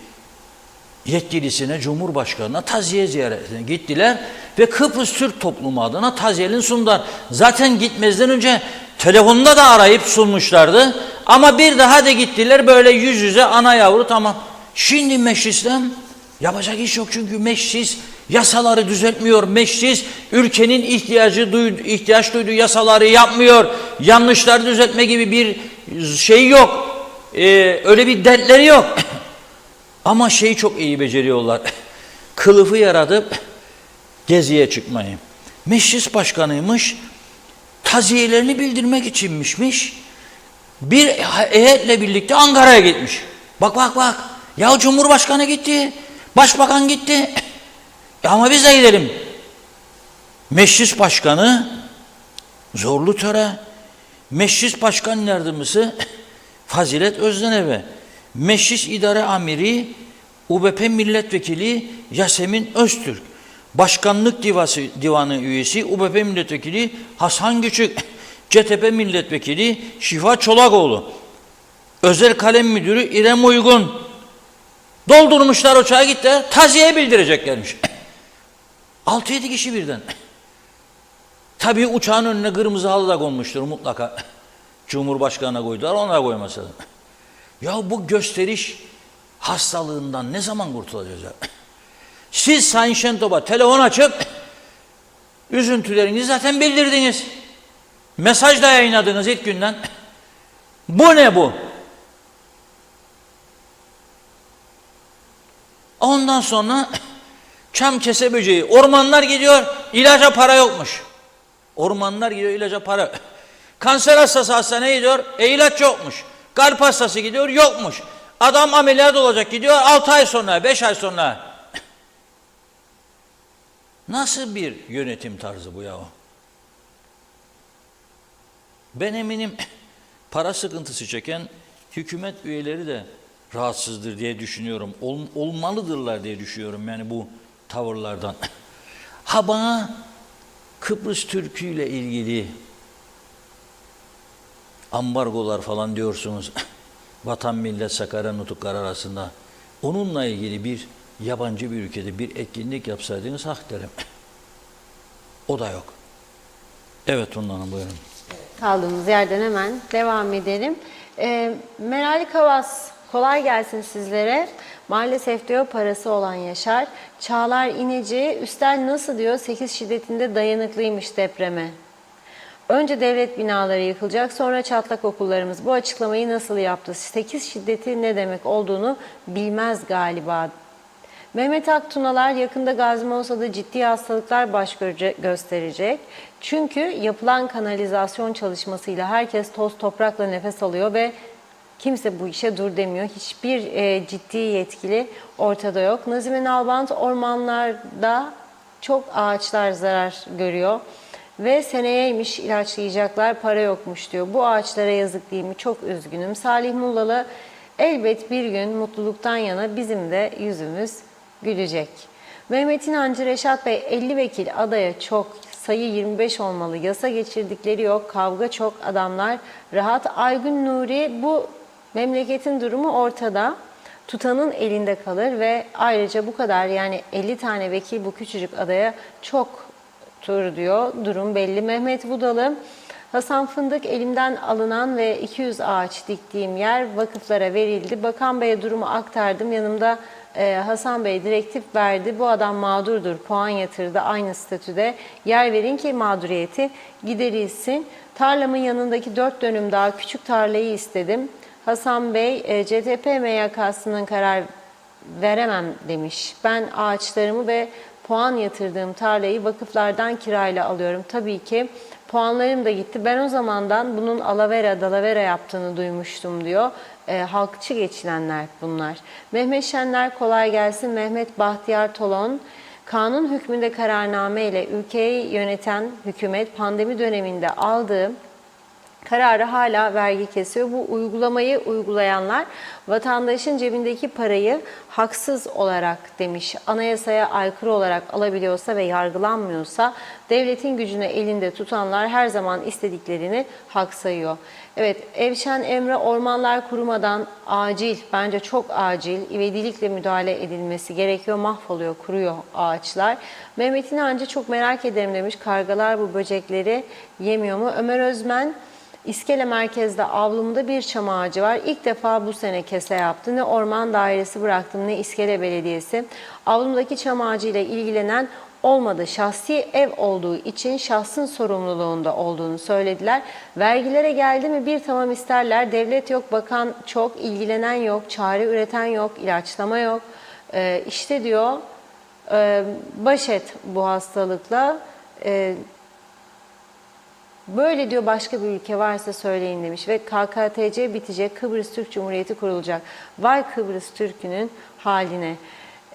yetkilisine, Cumhurbaşkanı'na taziye ziyaretine gittiler ve Kıbrıs Türk toplumu adına taziyelerini sundular. Zaten gitmezden önce telefonda da arayıp sunmuşlardı. Ama bir daha da gittiler böyle yüz yüze, ana yavru, tamam. Şimdi meclisten yapacak iş yok, çünkü meclis yasaları düzeltmiyor. Meclis ülkenin ihtiyaç duyduğu yasaları yapmıyor. Yanlışları düzeltme gibi bir şey yok. Öyle bir dertleri yok. Ama şeyi çok iyi beceriyorlar. Kılıfı yaratıp geziye çıkmayı. Meclis başkanıymış, taziyelerini bildirmek içinmişmiş. Bir heyetle birlikte Ankara'ya gitmiş. Bak. Ya Cumhurbaşkanı gitti, Başbakan gitti. Ama biz de gidelim. Meclis başkanı Zorlu Töre, Meclis Başkan Yardımcısı Fazilet Özdeneve, Meclis İdare Amiri UBP Milletvekili Yasemin Öztürk, Başkanlık Divanı Üyesi UBP Milletvekili Hasan Küçük, CTP Milletvekili Şifa Çolakoğlu, Özel Kalem Müdürü İrem Uygun. Doldurmuşlar uçağa, gittiler, taziye bildireceklermiş. 6-7 kişi birden. Tabii uçağın önüne kırmızı halı da konmuştur mutlaka. Cumhurbaşkanına koydular, ona koymasa da. Ya bu gösteriş hastalığından ne zaman kurtulacağız ya? Siz Sayın Şentop'a telefon açıp üzüntülerinizi zaten bildirdiniz. Mesaj da yayınladınız ilk günden. Bu ne bu? Ondan sonra çam kese böceği. Ormanlar gidiyor, ilaca para yokmuş. Ormanlar gidiyor, ilaca para. Kanser hastası hastaneye gidiyor, ilaç yokmuş. Kalp hastası gidiyor, yokmuş. Adam ameliyat olacak, gidiyor 6 ay sonra, 5 ay sonra. Nasıl bir yönetim tarzı bu ya? Ben eminim para sıkıntısı çeken hükümet üyeleri de rahatsızdır diye düşünüyorum. Olmalıdırlar diye düşünüyorum yani bu tavırlardan. Ha, bana Kıbrıs Türk'ü ile ilgili ambargolar falan diyorsunuz. Vatan millet Sakarya nutuklar arasında. Onunla ilgili bir yabancı bir ülkede bir etkinlik yapsaydınız hak derim. O da yok. Evet Tunç Hanım, buyurun. Kaldığımız yerden hemen devam edelim. Merali Kavas, kolay gelsin sizlere. Maalesef diyor parası olan yaşar. Çağlar İneci, üstel nasıl diyor 8 şiddetinde dayanıklıymış depreme. Önce devlet binaları yıkılacak, sonra çatlak okullarımız. Bu açıklamayı nasıl yaptı? 8 şiddeti ne demek olduğunu bilmez galiba. Mehmet Aktunalar, yakında Gazi Mosa'da ciddi hastalıklar baş gösterecek. Çünkü yapılan kanalizasyon çalışmasıyla herkes toz toprakla nefes alıyor ve kimse bu işe dur demiyor. Hiçbir ciddi yetkili ortada yok. Nazime Nalbant, ormanlarda çok ağaçlar zarar görüyor. Ve seneyeymiş ilaçlayacaklar, para yokmuş diyor. Bu ağaçlara yazık değil mi? Çok üzgünüm. Salih Mullalı, elbet bir gün mutluluktan yana bizim de yüzümüz gülecek. Mehmet İnancı, Reşat Bey, 50 vekil adaya çok, sayı 25 olmalı. Yasa geçirdikleri yok, kavga çok, adamlar rahat. Aygün Nuri, bu memleketin durumu ortada. Tutanın elinde kalır ve ayrıca bu kadar, yani 50 tane vekil bu küçücük adaya çok diyor. Durum belli. Mehmet Budalı, Hasan Fındık, elimden alınan ve 200 ağaç diktiğim yer vakıflara verildi. Bakan Bey'e durumu aktardım. Yanımda Hasan Bey direktif verdi. Bu adam mağdurdur. Puan yatırdı. Aynı statüde yer verin ki mağduriyeti giderilsin. Tarlamın yanındaki 4 dönüm daha küçük tarlayı istedim. Hasan Bey, CTP MYK'sının karar veremem demiş. Ben ağaçlarımı ve puan yatırdığım tarlayı vakıflardan kirayla alıyorum. Tabii ki puanlarım da gitti. Ben o zamandan bunun alavera dalavera yaptığını duymuştum diyor. halkçı geçinenler bunlar. Mehmet Şenler kolay gelsin. Mehmet Bahtiyar Tolon. Kanun hükmünde kararname ile ülkeyi yöneten hükümet pandemi döneminde aldığı kararı hala vergi kesiyor. Bu uygulamayı uygulayanlar vatandaşın cebindeki parayı haksız olarak demiş. Anayasaya aykırı olarak alabiliyorsa ve yargılanmıyorsa devletin gücünü elinde tutanlar her zaman istediklerini hak sayıyor. Evet, Evşen Emre ormanlar kurumadan acil, bence çok acil ivedilikle müdahale edilmesi gerekiyor. Mahvoluyor, kuruyor ağaçlar. Mehmet İnancı çok merak ederim demiş. Kargalar bu böcekleri yemiyor mu? Ömer Özmen, İskele merkezde avlumda bir çam ağacı var. İlk defa bu sene kese yaptı. Ne orman dairesi bıraktım ne İskele Belediyesi. Avlumdaki çam ağacı ile ilgilenen olmadı. Şahsi ev olduğu için şahsın sorumluluğunda olduğunu söylediler. Vergilere geldi mi bir tamam isterler. Devlet yok, bakan çok, ilgilenen yok, çare üreten yok, ilaçlama yok. İşte diyor baş et bu hastalıkla. Böyle diyor başka bir ülke varsa söyleyin demiş ve KKTC bitecek, Kıbrıs Türk Cumhuriyeti kurulacak. Vay Kıbrıs Türk'ünün haline.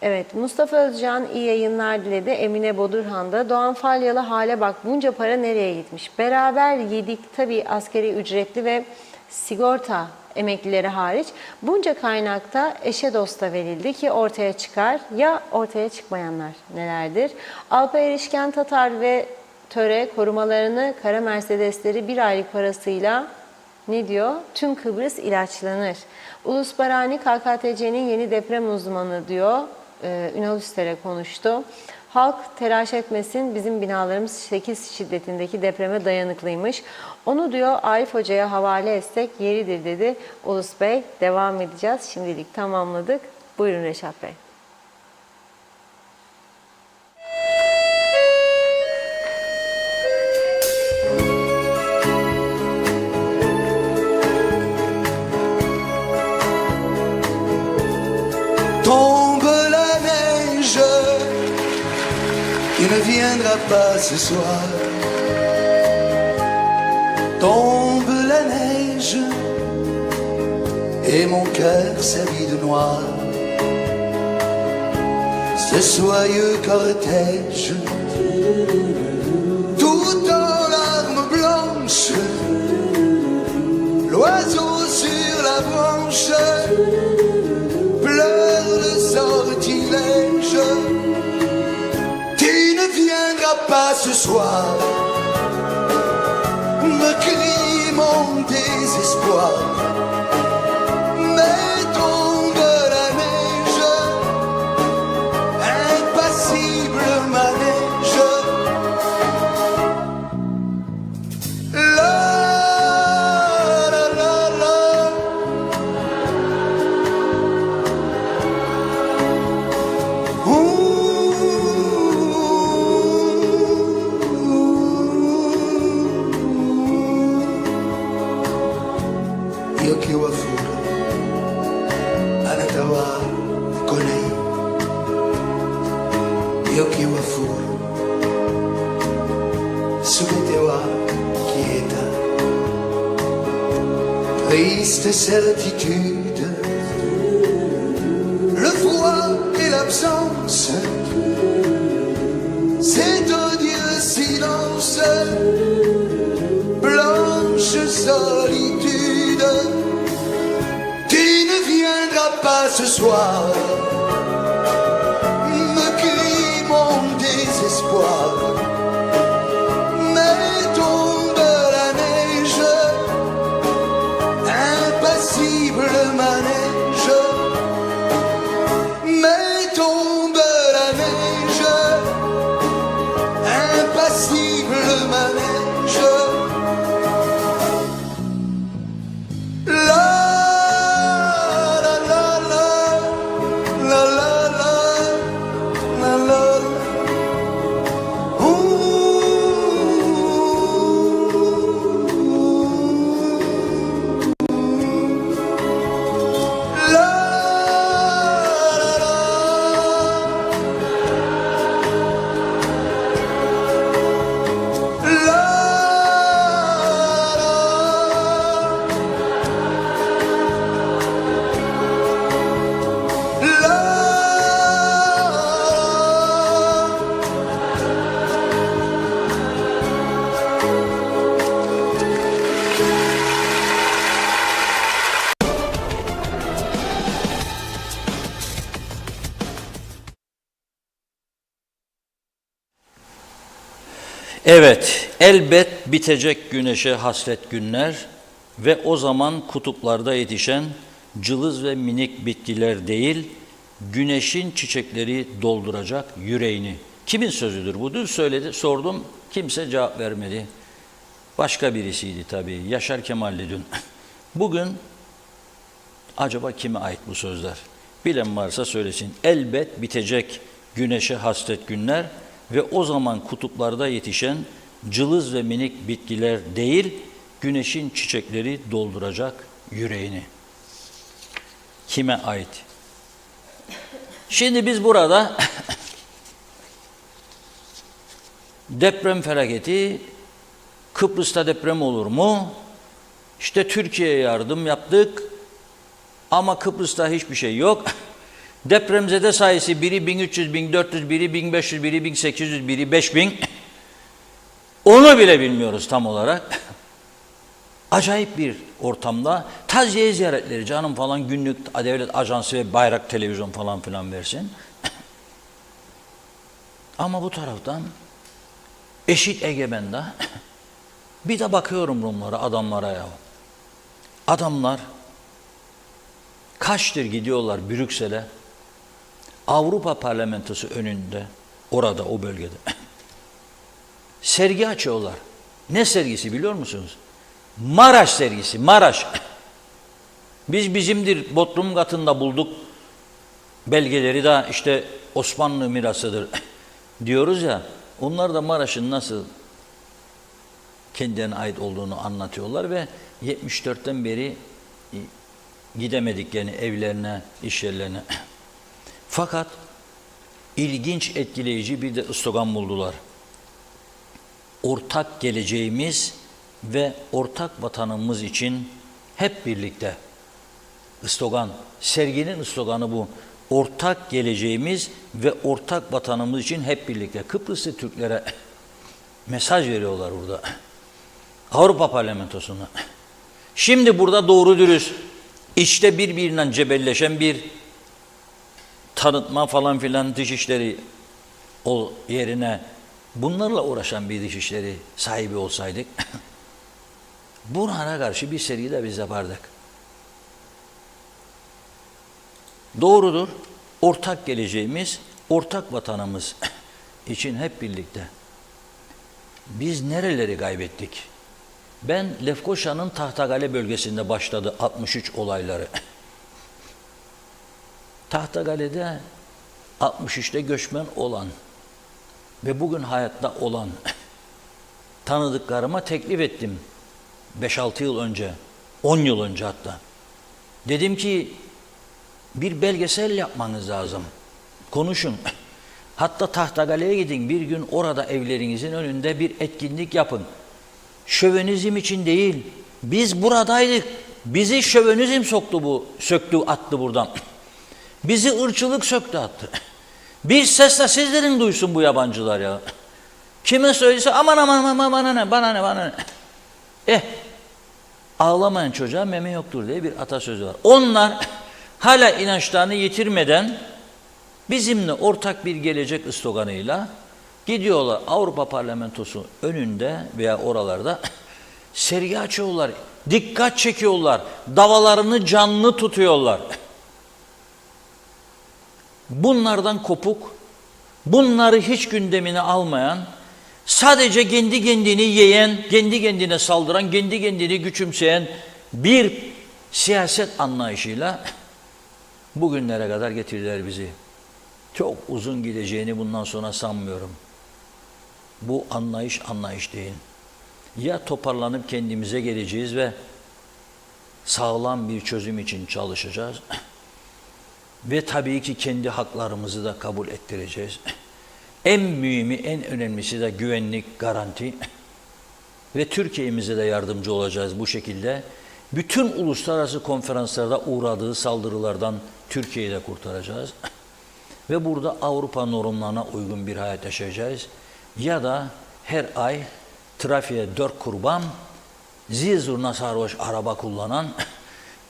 Evet, Mustafa Özcan iyi yayınlar diledi. Emine Bodurhan da Doğan Falyalı hale bak bunca para nereye gitmiş? Beraber yedik tabii askeri ücretli ve sigorta emeklileri hariç. Bunca kaynakta eşe dosta verildi ki ortaya çıkar ya ortaya çıkmayanlar nelerdir? Alpay Erişken Tatar ve Töre korumalarını kara Mercedesleri bir aylık parasıyla ne diyor? Tüm Kıbrıs ilaçlanır. Ulus Barani KKTC'nin yeni deprem uzmanı diyor. Ünal Üster'e konuştu. Halk telaş etmesin bizim binalarımız 8 şiddetindeki depreme dayanıklıymış. Onu diyor Arif Hoca'ya havale etsek yeridir dedi. Ulus Bey devam edeceğiz. Şimdilik tamamladık. Buyurun Reşat Bey. Il ne viendra pas ce soir. Tombe la neige et mon cœur s'habille de noir. Ce soyeux cortège, tout en larmes blanches, l'oiseau sur la branche pleure le sortilège. Pas ce soir, me crie mon désespoir, mais tombe la neige, impassible manège. La la la la. Io che ho fuori alla tava con lei, io che ho fuori sulle teva quieta, triste certitude, le froid et l'absence, cet odieux silence, blanche solitude. Tu ne viendras pas ce soir, me crie mon désespoir, mais tombe la neige, impassible manège, mais tombe la neige, impassible manège. La la la la. Evet, elbet bitecek güneşe hasret günler ve o zaman kutuplarda yetişen cılız ve minik bitkiler değil, güneşin çiçekleri dolduracak yüreğini. Kimin sözüdür bu? Dün söyledi, sordum, kimse cevap vermedi. Başka birisiydi tabii, Yaşar Kemal'di dün. Bugün acaba kime ait bu sözler? Bilen varsa söylesin. Elbet bitecek güneşe hasret günler ve o zaman kutuplarda yetişen cılız ve minik bitkiler değil, güneşin çiçekleri dolduracak yüreğini. Kime ait? Şimdi biz burada deprem felaketi, Kıbrıs'ta deprem olur mu? İşte Türkiye'ye yardım yaptık ama Kıbrıs'ta hiçbir şey yok. Depremzede sayısı biri 1300, 1400, biri 1500, biri 1800, biri 5000. Onu bile bilmiyoruz tam olarak. Acayip bir ortamda taziye ziyaretleri canım falan günlük devlet ajansı ve bayrak televizyon falan filan versin. Ama bu taraftan eşit egemende bir de bakıyorum Rumlara, adamlara ya. Adamlar kaçtır gidiyorlar Brüksel'e, Avrupa Parlamentosu önünde, orada o bölgede sergi açıyorlar. Ne sergisi biliyor musunuz? Maraş sergisi, Maraş. Biz bizimdir Bodrum katında bulduk belgeleri de işte Osmanlı mirasıdır diyoruz ya. Onlar da Maraş'ın nasıl kendilerine ait olduğunu anlatıyorlar ve 74'ten beri gidemedik yani evlerine, iş yerlerine. Fakat ilginç, etkileyici bir de slogan buldular. Ortak geleceğimiz ve ortak vatanımız için hep birlikte. Slogan, serginin sloganı bu. Ortak geleceğimiz ve ortak vatanımız için hep birlikte. Kıbrıslı Türklere mesaj veriyorlar burada. Avrupa Parlamentosu'na. Şimdi burada doğru dürüst, işte birbirinden cebelleşen bir tanıtma falan filan dışişleri o yerine bunlarla uğraşan bir dışişleri sahibi olsaydık bunlara karşı bir sergi de biz yapardık. Doğrudur. Ortak geleceğimiz, ortak vatanımız için hep birlikte. Biz nereleri kaybettik? Ben Lefkoşa'nın Tahtakale bölgesinde başladı 63 olayları. Tahtakale'de 63'te göçmen olan ve bugün hayatta olan tanıdıklarıma teklif ettim. 5-6 yıl önce, 10 yıl önce hatta. Dedim ki bir belgesel yapmanız lazım. Konuşun. Hatta Tahtakale'ye gidin. Bir gün orada evlerinizin önünde bir etkinlik yapın. Şövenizm için değil. Biz buradaydık. Bizi şövenizm söktü attı buradan. Bizi ırkçılık söktü attı. Bir sesle sizlerin duysun bu yabancılar ya. Kime söylese aman bana ne. Ağlamayan çocuğa meme yoktur diye bir atasözü var. Onlar hala inançlarını yitirmeden bizimle ortak bir gelecek sloganıyla gidiyorlar Avrupa Parlamentosu önünde veya oralarda sergi açıyorlar, dikkat çekiyorlar, davalarını canlı tutuyorlar. Bunlardan kopuk, bunları hiç gündemine almayan, sadece kendi kendini yiyen, kendi kendine saldıran, kendi kendini küçümseyen bir siyaset anlayışıyla bugünlere kadar getirdiler bizi. Çok uzun gideceğini bundan sonra sanmıyorum. Bu anlayış değil. Ya toparlanıp kendimize geleceğiz ve sağlam bir çözüm için çalışacağız. Ve tabii ki kendi haklarımızı da kabul ettireceğiz. En mühimi, en önemlisi de güvenlik, garanti. Ve Türkiye'mize de yardımcı olacağız bu şekilde. Bütün uluslararası konferanslarda uğradığı saldırılardan Türkiye'yi de kurtaracağız. Ve burada Avrupa normlarına uygun bir hayat yaşayacağız. Ya da her ay trafiğe 4 kurban, zil zurna sarhoş araba kullanan,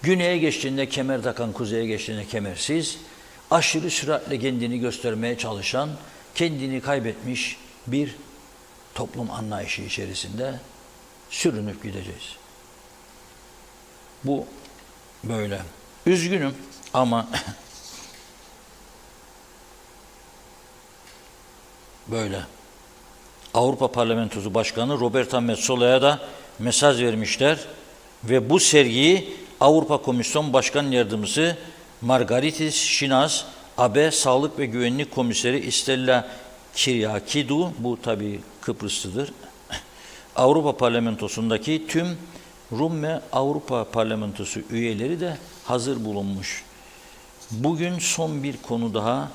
güneye geçtiğinde kemer takan, kuzeye geçtiğinde kemersiz, aşırı süratle kendini göstermeye çalışan, kendini kaybetmiş bir toplum anlayışı içerisinde sürünüp gideceğiz. Bu böyle. Üzgünüm ama böyle. Avrupa Parlamentosu Başkanı Roberta Metsola'ya da mesaj vermişler ve bu sergiyi Avrupa Komisyon Başkan Yardımcısı Margaritis Şinaz, AB Sağlık ve Güvenlik Komiseri Stella Kyriakidou, bu tabii Kıbrıslıdır, Avrupa Parlamentosu'ndaki tüm Rum ve Avrupa Parlamentosu üyeleri de hazır bulunmuş. Bugün son bir konu daha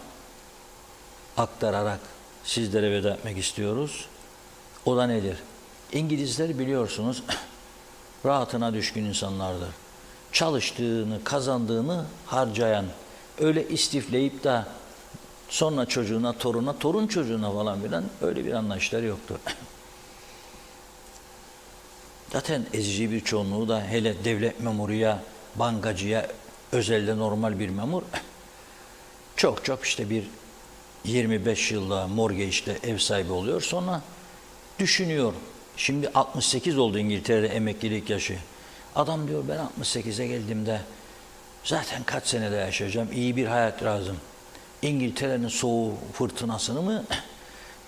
aktararak sizlere veda etmek istiyoruz. O da nedir? İngilizler biliyorsunuz rahatına düşkün insanlardır. Çalıştığını, kazandığını harcayan, öyle istifleyip de sonra çocuğuna, toruna, torun çocuğuna falan filan öyle bir anlayışları yoktur. Zaten ezici bir çoğunluğu da hele devlet memuruyla, bankacıya, özelde normal bir memur çok işte bir 25 yılda mortgage'de ev sahibi oluyor. Sonra düşünüyor. Şimdi 68 oldu İngiltere'de emeklilik yaşı. Adam diyor ben 68'e geldiğimde zaten kaç senede yaşayacağım, iyi bir hayat lazım. İngiltere'nin soğuğu fırtınasını mı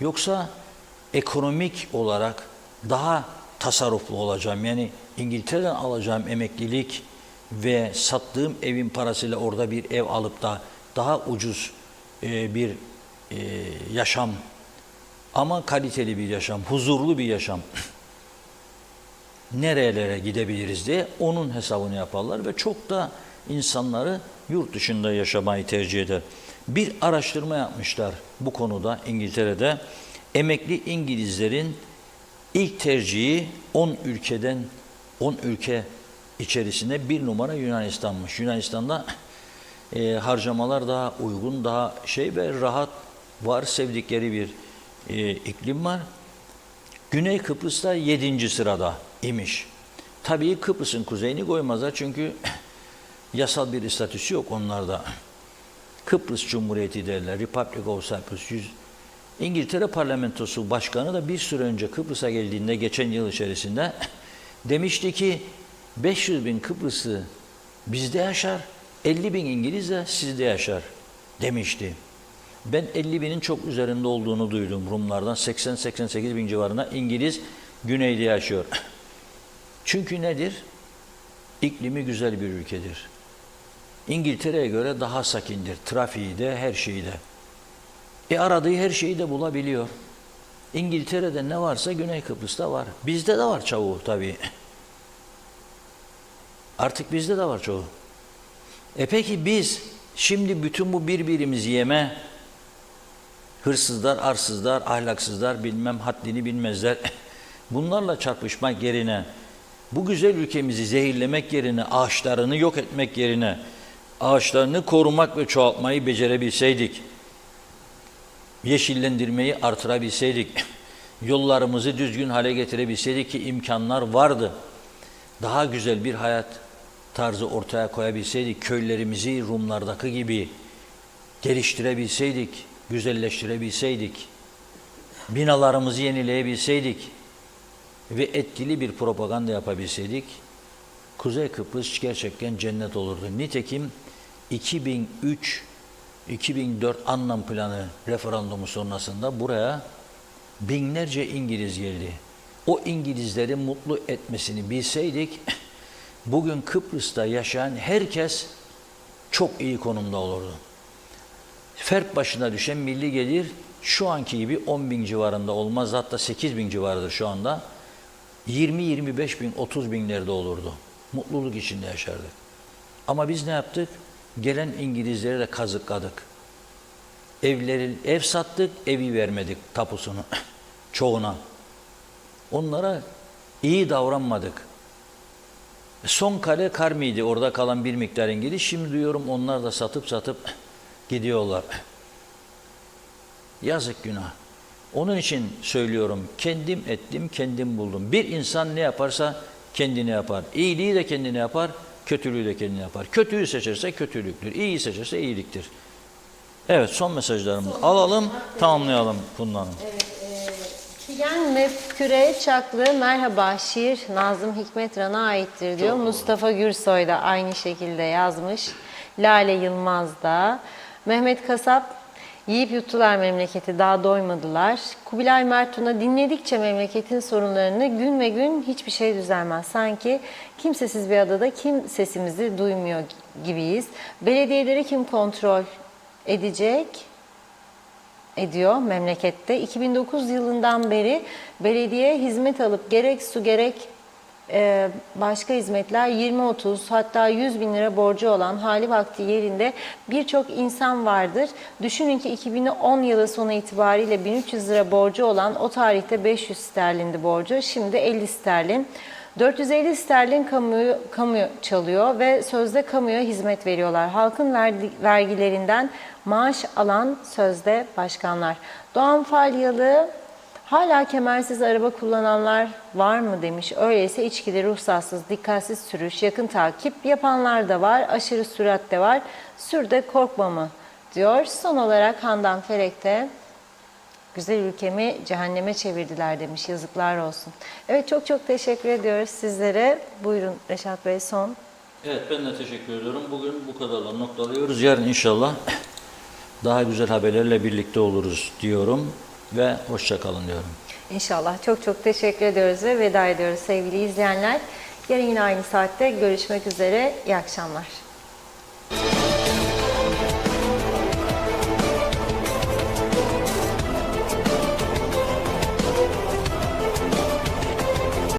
yoksa ekonomik olarak daha tasarruflu olacağım. Yani İngiltere'den alacağım emeklilik ve sattığım evin parasıyla orada bir ev alıp da daha ucuz bir yaşam ama kaliteli bir yaşam, huzurlu bir yaşam nerelere gidebiliriz diye onun hesabını yaparlar ve çok da insanları yurt dışında yaşamayı tercih eder. Bir araştırma yapmışlar bu konuda İngiltere'de. Emekli İngilizlerin ilk tercihi 10 ülke içerisinde bir numara Yunanistan'mış. Yunanistan'da harcamalar daha uygun, daha ve rahat var, sevdikleri bir iklim var. Güney Kıbrıs'ta 7. sırada imiş. Tabii Kıbrıs'ın kuzeyini koymazlar çünkü yasal bir statüsü yok onlarda. Kıbrıs Cumhuriyeti derler, Republic of Cyprus. İngiltere Parlamentosu Başkanı da bir süre önce Kıbrıs'a geldiğinde geçen yıl içerisinde demişti ki 500 bin Kıbrıslı bizde yaşar, 50 bin İngiliz de sizde yaşar demişti. Ben 50 binin çok üzerinde olduğunu duydum Rumlardan. 80-88 bin civarında İngiliz güneyde yaşıyor. Çünkü nedir? İklimi güzel bir ülkedir. İngiltere'ye göre daha sakindir. Trafiği de, her şeyi de. Aradığı her şeyi de bulabiliyor. İngiltere'de ne varsa Güney Kıbrıs'ta var. Bizde de var çoğu tabii. Artık bizde de var çoğu. Peki biz şimdi bütün bu birbirimizi yeme, hırsızlar, arsızlar, ahlaksızlar, bilmem haddini bilmezler, bunlarla çarpışmak yerine, bu güzel ülkemizi zehirlemek yerine, ağaçlarını yok etmek yerine, ağaçlarını korumak ve çoğaltmayı becerebilseydik, yeşillendirmeyi artırabilseydik, yollarımızı düzgün hale getirebilseydik ki imkanlar vardı, daha güzel bir hayat tarzı ortaya koyabilseydik, köylerimizi Rumlardaki gibi geliştirebilseydik, güzelleştirebilseydik, binalarımızı yenileyebilseydik ve etkili bir propaganda yapabilseydik, Kuzey Kıbrıs gerçekten cennet olurdu. Nitekim 2003-2004 Annan Planı referandumu sonrasında buraya binlerce İngiliz geldi. O İngilizleri mutlu etmesini bilseydik, bugün Kıbrıs'ta yaşayan herkes çok iyi konumda olurdu. Fert başına düşen milli gelir şu anki gibi 10 bin civarında olmaz, hatta 8 bin civarıdır şu anda. 20-25 bin, 30 binlerde olurdu. Mutluluk içinde yaşardık. Ama biz ne yaptık? Gelen İngilizleri de kazıkladık. Ev sattık, evi vermedik tapusunu çoğuna. Onlara iyi davranmadık. Son kale Karmi'ydi orada kalan bir miktar İngiliz. Şimdi duyuyorum onlar da satıp gidiyorlar. Yazık, günah. Onun için söylüyorum, kendim ettim, kendim buldum. Bir insan ne yaparsa kendine yapar. İyiliği de kendine yapar, kötülüğü de kendine yapar. Kötüyü seçerse kötülüktür, iyiyi seçerse iyiliktir. Evet, son mesajlarımızı alalım, tamamlayalım Funda Hanım. Evet, Figen Mefküre Çaklı, merhaba, şiir Nazım Hikmetran'a aittir diyor. Mustafa Gürsoy da aynı şekilde yazmış. Lale Yılmaz da. Mehmet Kasap, yiyip yuttular memleketi, daha doymadılar. Kubilay Mertun'a, dinledikçe memleketin sorunlarını gün ve gün hiçbir şey düzelmez. Sanki kimsesiz bir adada kim sesimizi duymuyor gibiyiz. Belediyeleri kim kontrol ediyor memlekette. 2009 yılından beri belediye hizmet alıp gerek su gerek başka hizmetler 20-30 hatta 100 bin lira borcu olan, hali vakti yerinde birçok insan vardır. Düşünün ki 2010 yılı sonu itibariyle 1300 lira borcu olan, o tarihte 500 sterlindi borcu, şimdi 50 sterlin. 450 sterlin kamu çalıyor ve sözde kamuya hizmet veriyorlar. Halkın vergilerinden maaş alan sözde başkanlar. Doğan Falyalı, hala kemersiz araba kullananlar var mı demiş. Öyleyse içkili, ruhsatsız, dikkatsiz sürüş, yakın takip yapanlar da var. Aşırı sürat de var. Sür de korkma mı diyor. Son olarak Handan Felek de, güzel ülkemi cehenneme çevirdiler demiş. Yazıklar olsun. Evet, çok çok teşekkür ediyoruz sizlere. Buyurun Reşat Bey, son. Evet, ben de teşekkür ediyorum. Bugün bu kadarla noktalıyoruz. Yarın inşallah daha güzel haberlerle birlikte oluruz diyorum ve hoşça kalın diyorum. İnşallah. Çok çok teşekkür ediyoruz ve veda ediyoruz sevgili izleyenler. Yarın yine aynı saatte görüşmek üzere. İyi akşamlar.